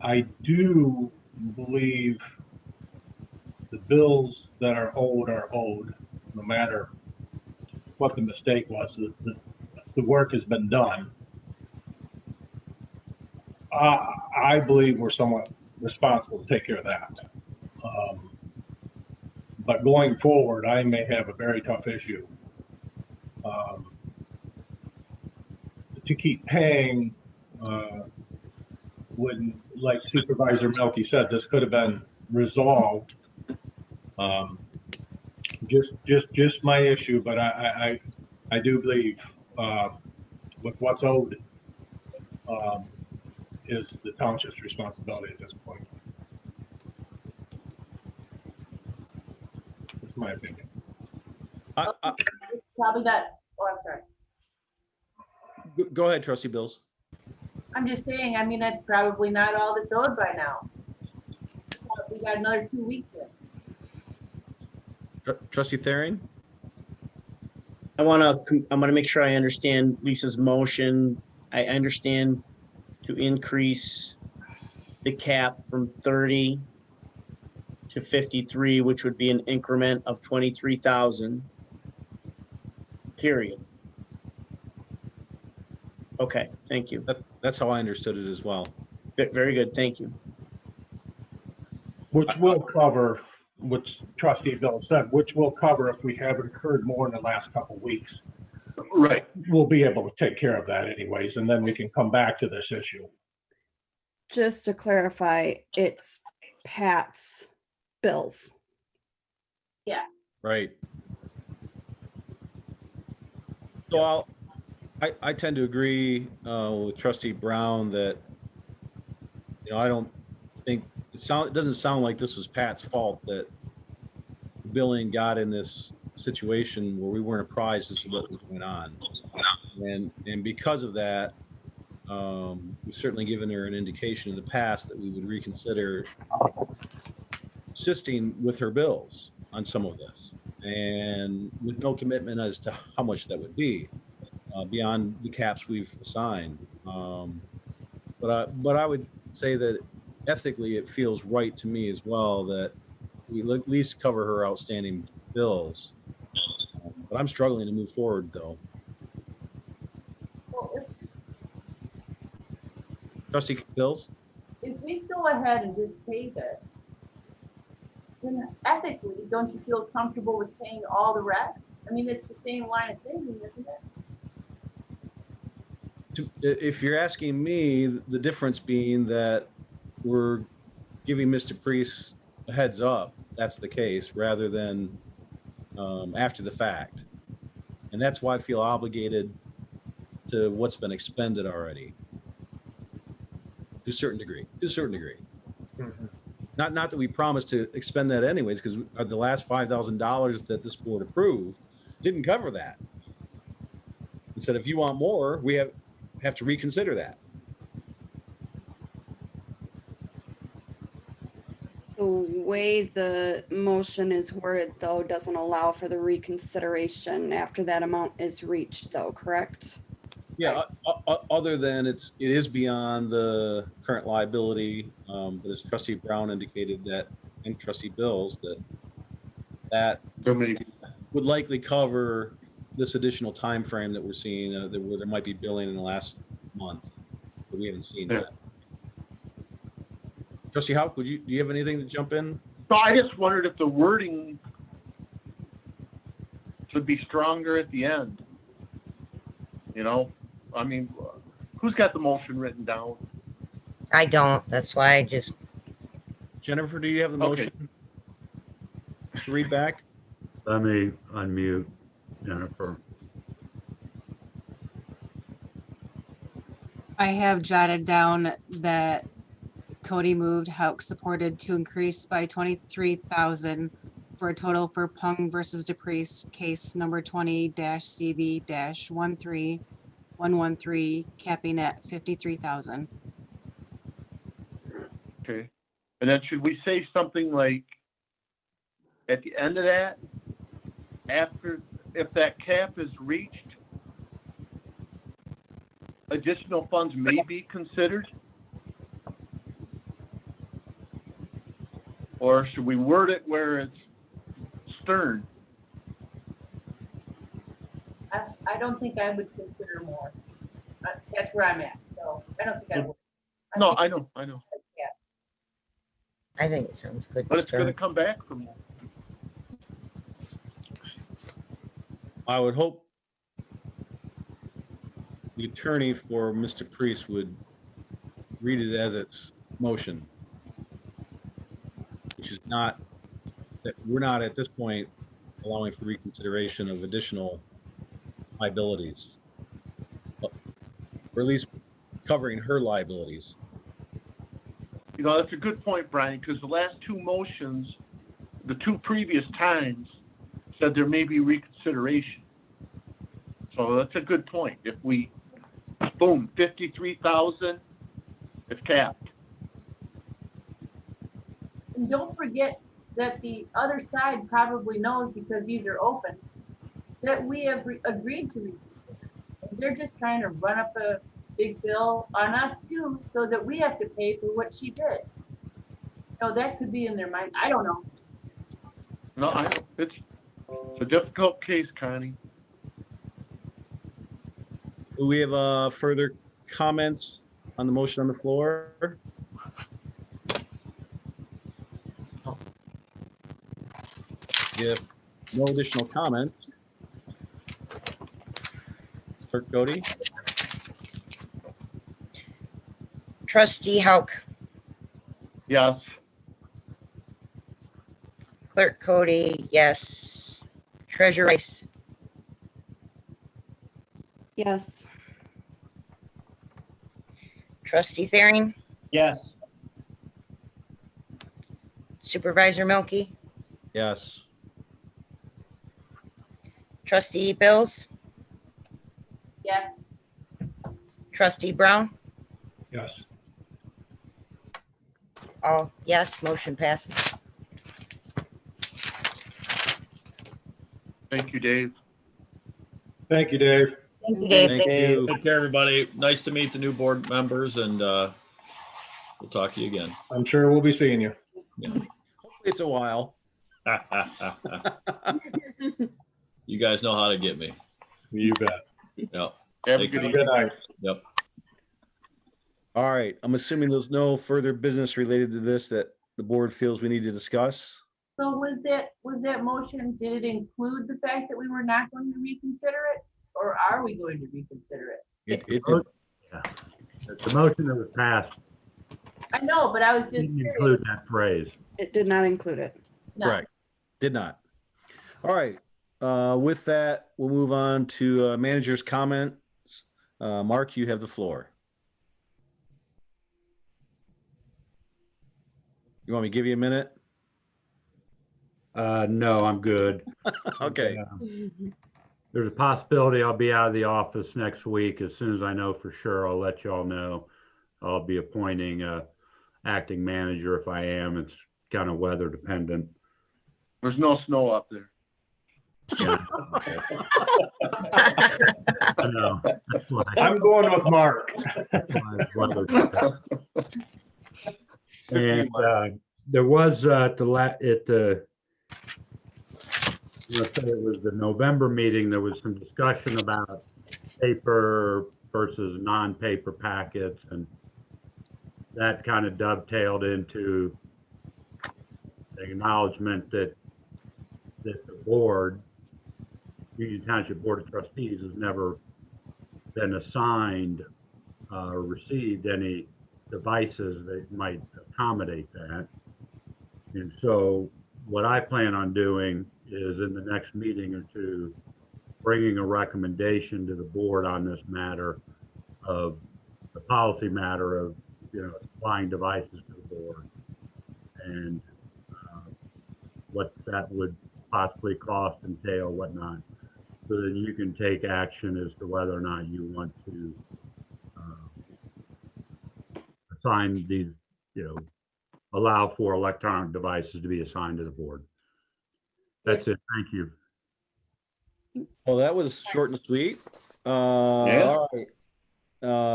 I do believe the bills that are owed, no matter what the mistake was. The work has been done. I believe we're somewhat responsible to take care of that. But going forward, I may have a very tough issue to keep paying when, like Supervisor Melky said, this could have been resolved. Just my issue, but I do believe with what's owed is the township's responsibility at this point. That's my opinion. Probably that, oh, I'm sorry. Go ahead, Trustee Bills. I'm just saying, I mean, that's probably not all that's owed by now. We got another 2 weeks in. Trustee Thering. I'm gonna make sure I understand Lisa's motion. I understand to increase the cap from 30 to 53, which would be an increment of 23,000. Period. Okay, thank you. That's how I understood it as well. Very good, thank you. Which will cover, which Trustee Bill said, which will cover if we have incurred more in the last couple of weeks. Right. We'll be able to take care of that anyways, and then we can come back to this issue. Just to clarify, it's Pat's bills. Yeah. Right. So I tend to agree with Trustee Brown that, I don't think it doesn't sound like this was Pat's fault that billing got in this situation where we weren't apprised as to what was going on. And because of that, we've certainly given her an indication in the past that we would reconsider assisting with her bills on some of this, and with no commitment as to how much that would be beyond the caps we've assigned. But I would say that ethically, it feels right to me as well that we at least cover her outstanding bills. But I'm struggling to move forward though. Well, Trustee Bills? if we go ahead and just pay this, then ethically, don't you feel comfortable with paying all the rest? I mean, it's the same line of thinking, isn't it? If you're asking me, the difference being that we're giving Mr. Priest a heads up, that's the case, rather than after the fact. And that's why I feel obligated to what's been expended already. To a certain degree. Not that we promised to expend that anyways, because the last $5,000 that this board approved didn't cover that. It said, if you want more, we have to reconsider that. The way the motion is worded, though, doesn't allow for the reconsideration after that amount is reached, though, correct? Yeah, other than it is beyond the current liability, but as Trustee Brown indicated that, and Trustee Bills, that would likely cover this additional time frame that we're seeing, where there might be billing in the last month, but we haven't seen that. Trustee Houck, do you have anything to jump in? So I just wondered if the wording should be stronger at the end. You know, I mean, who's got the motion written down? I don't. That's why I just. Jennifer, do you have the motion to read back? Let me unmute Jennifer. I have jotted down that Cody moved, Hauk supported to increase by 23,000 for a total for Pung versus DePriest, case number 20-CV-13113, capping at 53,000. Okay. And then should we say something like at the end of that, after, if that cap is reached, additional funds may be considered? Or should we word it where it's stern? I don't think I would consider more. That's where I'm at, so I don't think I would. No, I know. Yeah. I think it sounds good. But it's gonna come back from that. I would hope the attorney for Mr. Priest would read it as its motion, which is not, that we're not at this point allowing for reconsideration of additional liabilities, or at least covering her liabilities. You know, that's a good point, Brian, because the last two motions, the two previous times, said there may be reconsideration. So that's a good point. If we, boom, 53,000, it's capped. And don't forget that the other side probably knows, because these are open, that we have agreed to reconsider. They're just trying to run up a big bill on us too, so that we have to pay for what she did. So that could be in their mind. I don't know. No, I know. It's a difficult case, Connie. Do we have further comments on the motion on the floor? If no additional comments, Clerk Cody? Trustee Hauk, Yes. Clerk Cody, yes. Treasurer Rice, Yes. Trustee Thering, Yes. Supervisor Milky, Yes. Trustee Bills, Yes. Trustee Brown, Yes. all yes, motion passes. Thank you, Dave. Thank you, Dave. Thank you, Dave. Thank you. Take care, everybody. Nice to meet the new board members, and We'll talk to you again. I'm sure we'll be seeing you. Hopefully it's a while. You guys know how to get me. You bet. Yep. Have a Take good care. evening. Good night. Yep. All right, I'm assuming there's no further business related to this that the board feels we need to discuss. So was that motion, did it include the fact that we were not going to reconsider it? Or are we going to reconsider it? It did. Yeah. The motion that was passed I know, but I was just didn't curious. include that phrase. It did not include it. No. Correct. Did not. All right. With that, we'll move on to manager's comment. Mark, you have the floor. You want me to give you a minute? No, I'm good. Okay. There's a possibility I'll be out of the office next week. As soon as I know for sure, I'll let y'all know. I'll be appointing a acting manager if I am. It's kind of weather dependent. There's no snow up there. Yeah. I know. That's why I'm going with Mark. it's weather dependent. And there was let's say it was the November meeting, there was some discussion about paper versus non-paper packets, and that kind of dovetailed into the acknowledgement that the board, Union Township Board of Trustees, has never been assigned or received any devices that might accommodate that. And so what I plan on doing is in the next meeting or two, bringing a recommendation to the board on this matter of the policy matter of, supplying devices to the board and what that would possibly cost, entail, whatnot, so that you can take action as to whether or not you want to assign these, allow for electronic devices to be assigned to the board. That's it. Thank you. Well, that was short and sweet. Yeah. All right.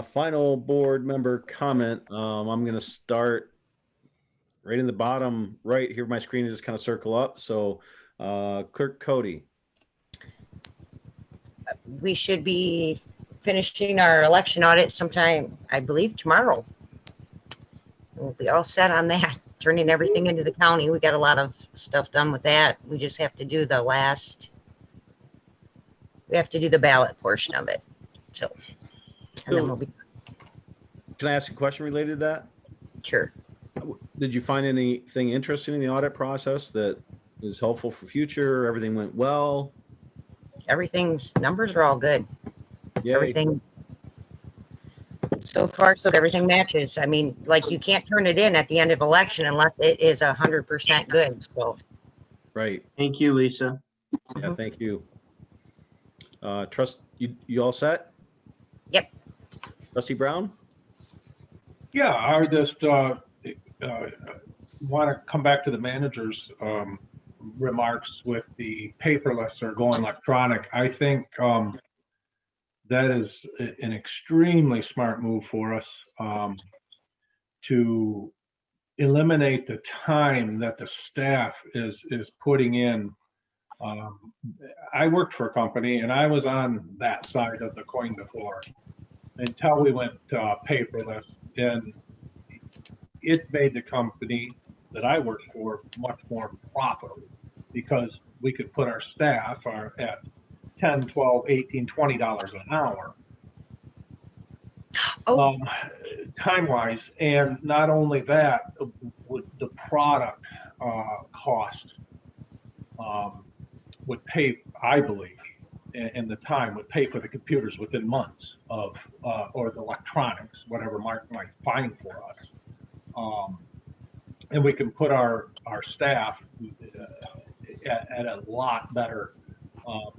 Final board member comment. I'm going to start right in the bottom right here. My screen is just kind of circle up. So Clerk Cody. We should be finishing our election audit sometime, I believe, tomorrow. We'll be all set on that, turning everything into the county. We got a lot of stuff done with that. We just have to do the ballot portion of it. So, and then we'll be, Can I ask a question related to that? sure. Did you find anything interesting in the audit process that is helpful for future? Everything went well? Everything's, numbers are all good. Yeah. Everything, so far, so everything matches. I mean, like, you can't turn it in at the end of election unless it is 100% good. So, Right. Thank you, Lisa. Yeah. Thank you. You all set? Yep. Trustee Brown? Yeah, I just want to come back to the manager's remarks with the paperless or going electronic. I think that is an extremely smart move for us to eliminate the time that the staff is putting in. I worked for a company and I was on that side of the coin before until we went paperless, and it made the company that I worked for much more profitable because we could put our staff at $10, $12, $18, $20 an hour. Oh. Time-wise, and not only that, would the product cost would pay, I believe, and the time would pay for the computers within months of, or the electronics, whatever Mark might find for us. And we can put our staff at a lot better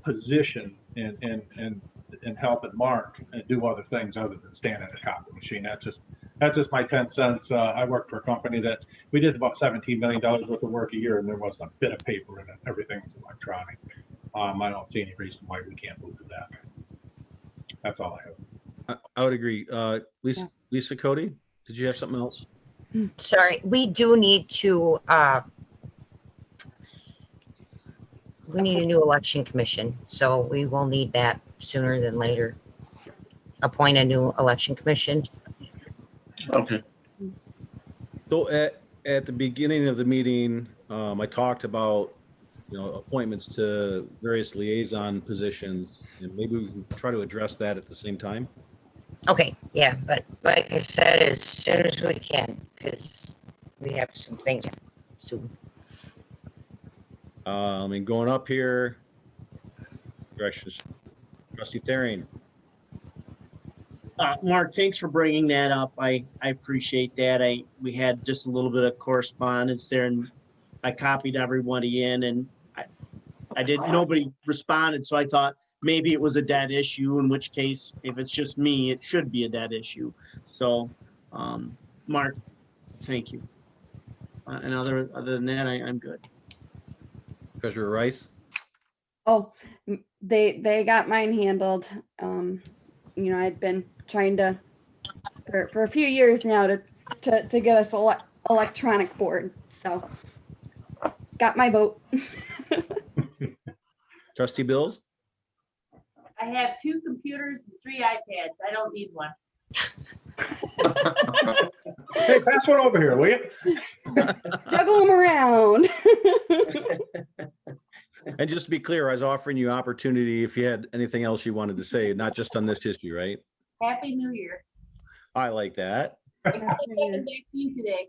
position and helping Mark and do other things other than stand at a copy machine. That's just my 10 cents. I worked for a company that we did about $17 million worth of work a year, and there wasn't a bit of paper in it. Everything was electronic. I don't see any reason why we can't move to that. That's all I have. I would agree. Lisa Cody, did you have something else? Sorry, we do need to, we need a new election commission, so we will need that sooner than later. Appoint a new election commission. Okay. So at the beginning of the meeting, I talked about, appointments to various liaison positions, and maybe we can try to address that at the same time. Okay, yeah, but like I said, as soon as we can, because we have some things soon. Going up here, directions, trustee Thering. Mark, thanks for bringing that up. I appreciate that. We had just a little bit of correspondence there, and I copied everybody in, and I didn't, nobody responded, so I thought maybe it was a dead issue, in which case, if it's just me, it should be a dead issue. So, Mark, thank you. And other than that, I'm good. Treasurer Rice. Oh, they got mine handled. I'd been trying to for a few years now to get us electronic board. So got my vote. Trustee Bills. I have 2 computers and 3 iPads. I don't need one. Hey, pass one over here, will you? Juggle them around. And just to be clear, I was offering you opportunity if you had anything else you wanted to say, not just on this issue, right? Happy New Year. I like that. I got the vaccine today.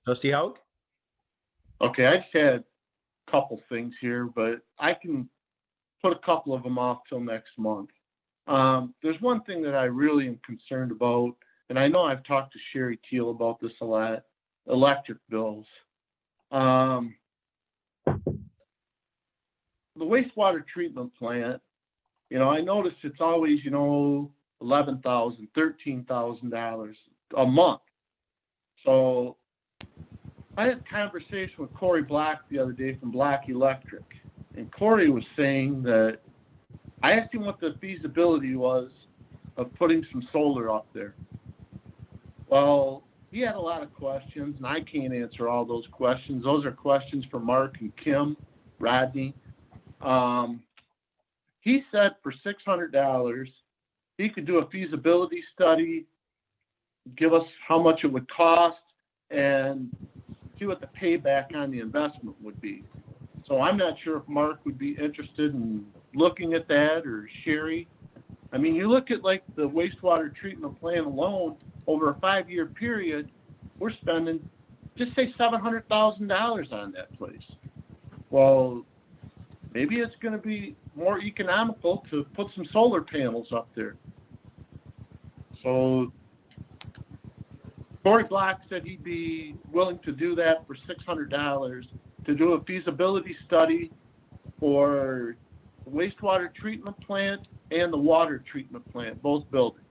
Trustee Haug. Okay, I just had a couple things here, but I can put a couple of them off till next month. There's one thing that I really am concerned about, and I know I've talked to Sherry Teal about this a lot, electric bills. The wastewater treatment plant, I noticed it's always, $11,000, $13,000 a month. So I had a conversation with Corey Black the other day from Black Electric, and Corey was saying that I asked him what the feasibility was of putting some solar up there. Well, he had a lot of questions, and I can't answer all those questions. Those are questions for Mark and Kim, Rodney. He said for $600, he could do a feasibility study, give us how much it would cost, and see what the payback on the investment would be. So I'm not sure if Mark would be interested in looking at that, or Sherry. I mean, you look at like the wastewater treatment plant alone, over a 5-year period, we're spending, just say $700,000 on that place. Well, maybe it's going to be more economical to put some solar panels up there. So Corey Black said he'd be willing to do that for $600 to do a feasibility study for the wastewater treatment plant and the water treatment plant, both buildings.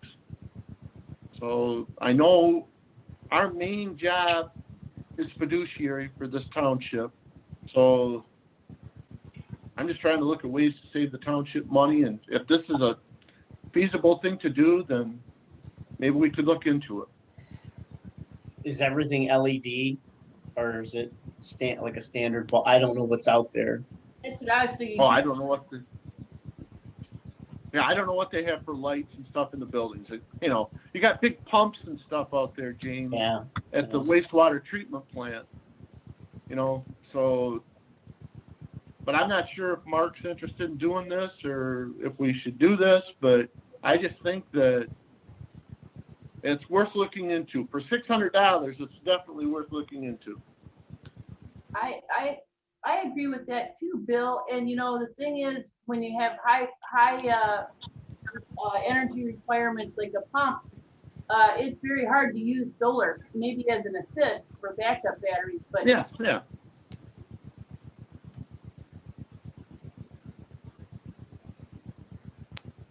So I know our main job is fiduciary for this township. So I'm just trying to look at ways to save the township money. And if this is a feasible thing to do, then maybe we could look into it. Is everything LED, or is it like a standard bulb? I don't know what's out there. That's what I was thinking. Oh, I don't know what I don't know what they have for lights and stuff in the buildings. You got big pumps and stuff out there, James, at the wastewater treatment plant, so, but I'm not sure if Mark's interested in doing this or if we should do this, but I just think that it's worth looking into. For $600, it's definitely worth looking into. I agree with that too, Bill. And the thing is, when you have high energy requirements like a pump, it's very hard to use solar, maybe as an assist for backup batteries. But yeah.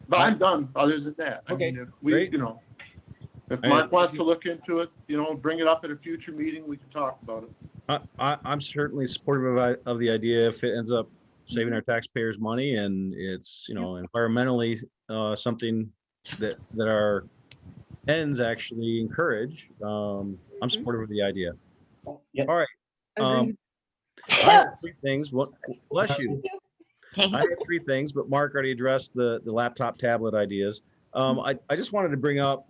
But I'm done. Other than that, Okay, I mean, if we, great. if Mark wants to look into it, bring it up at a future meeting, we can talk about it. I'm certainly supportive of the idea if it ends up saving our taxpayers money and it's, environmentally something that our ends actually encourage. I'm supportive of the idea. Yep. All right. Agreed. I have three things. What? Bless you. Thank I have three things, but Mark already addressed the laptop tablet ideas. I just wanted to bring up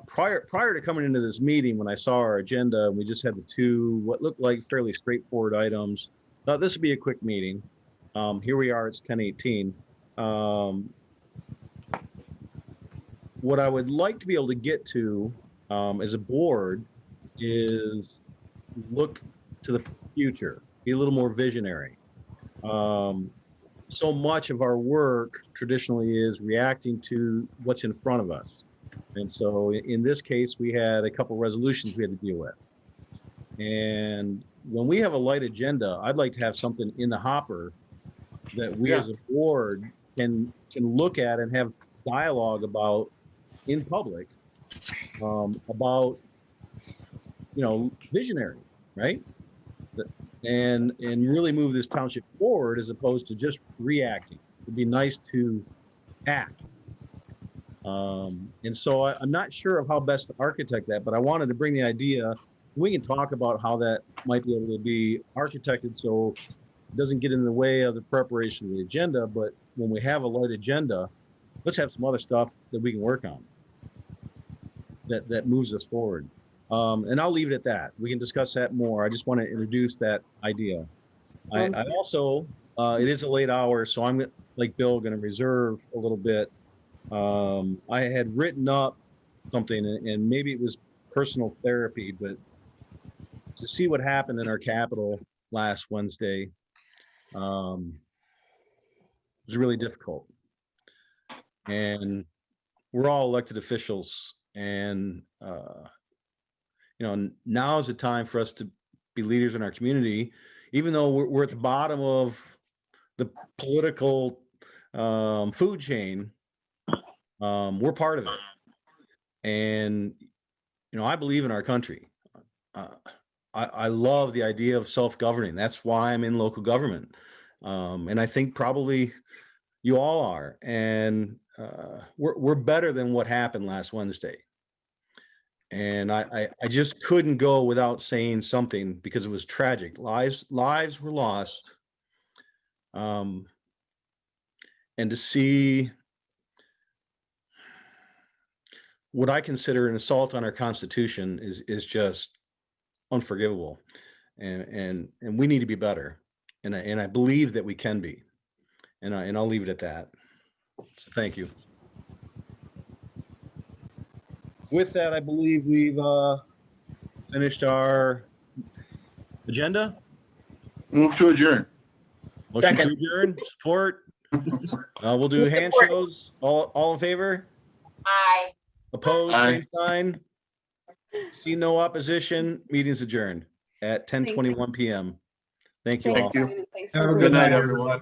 prior to coming into this meeting, when I saw our agenda, we just had the two what looked like fairly straightforward items. Thought this would be a quick meeting. Here we are. It's 10:18. What I would like to be able to get to as a board is look to the future, be a little more visionary. So much of our work traditionally is reacting to what's in front of us. And so in this case, we had a couple resolutions we had to deal with. And when we have a light agenda, I'd like to have something in the hopper that we as a board can look at and have dialogue about in public, about, visionary, right? And really move this township forward as opposed to just reacting. It'd be nice to act. And so I'm not sure of how best to architect that, but I wanted to bring the idea. We can talk about how that might be able to be architected so it doesn't get in the way of the preparation of the agenda. But when we have a light agenda, let's have some other stuff that we can work on that moves us forward. And I'll leave it at that. We can discuss that more. I just want to introduce that idea. I also, it is a late hour, so I'm, like Bill, going to reserve a little bit. I had written up something, and maybe it was personal therapy, but to see what happened in our capital last Wednesday was really difficult. And we're all elected officials, and now is the time for us to be leaders in our community, even though we're at the bottom of the political food chain. We're part of it. And, I believe in our country. I love the idea of self-governing. That's why I'm in local government. And I think probably you all are. And we're better than what happened last Wednesday. And I just couldn't go without saying something because it was tragic. Lives were lost. And to see what I consider an assault on our Constitution is just unforgivable. And we need to be better. And I believe that we can be. And I'll leave it at that. So thank you. With that, I believe we've finished our agenda. Move to adjourn. Motion to adjourn, support. We'll do hand shows. All in favor? Aye. Opposed, Aye. same sign. See no opposition. Meeting's adjourned at 10:21 p.m. Thank you all. Thank you. Brian, and thanks Have for a good bringing night, that up. everyone.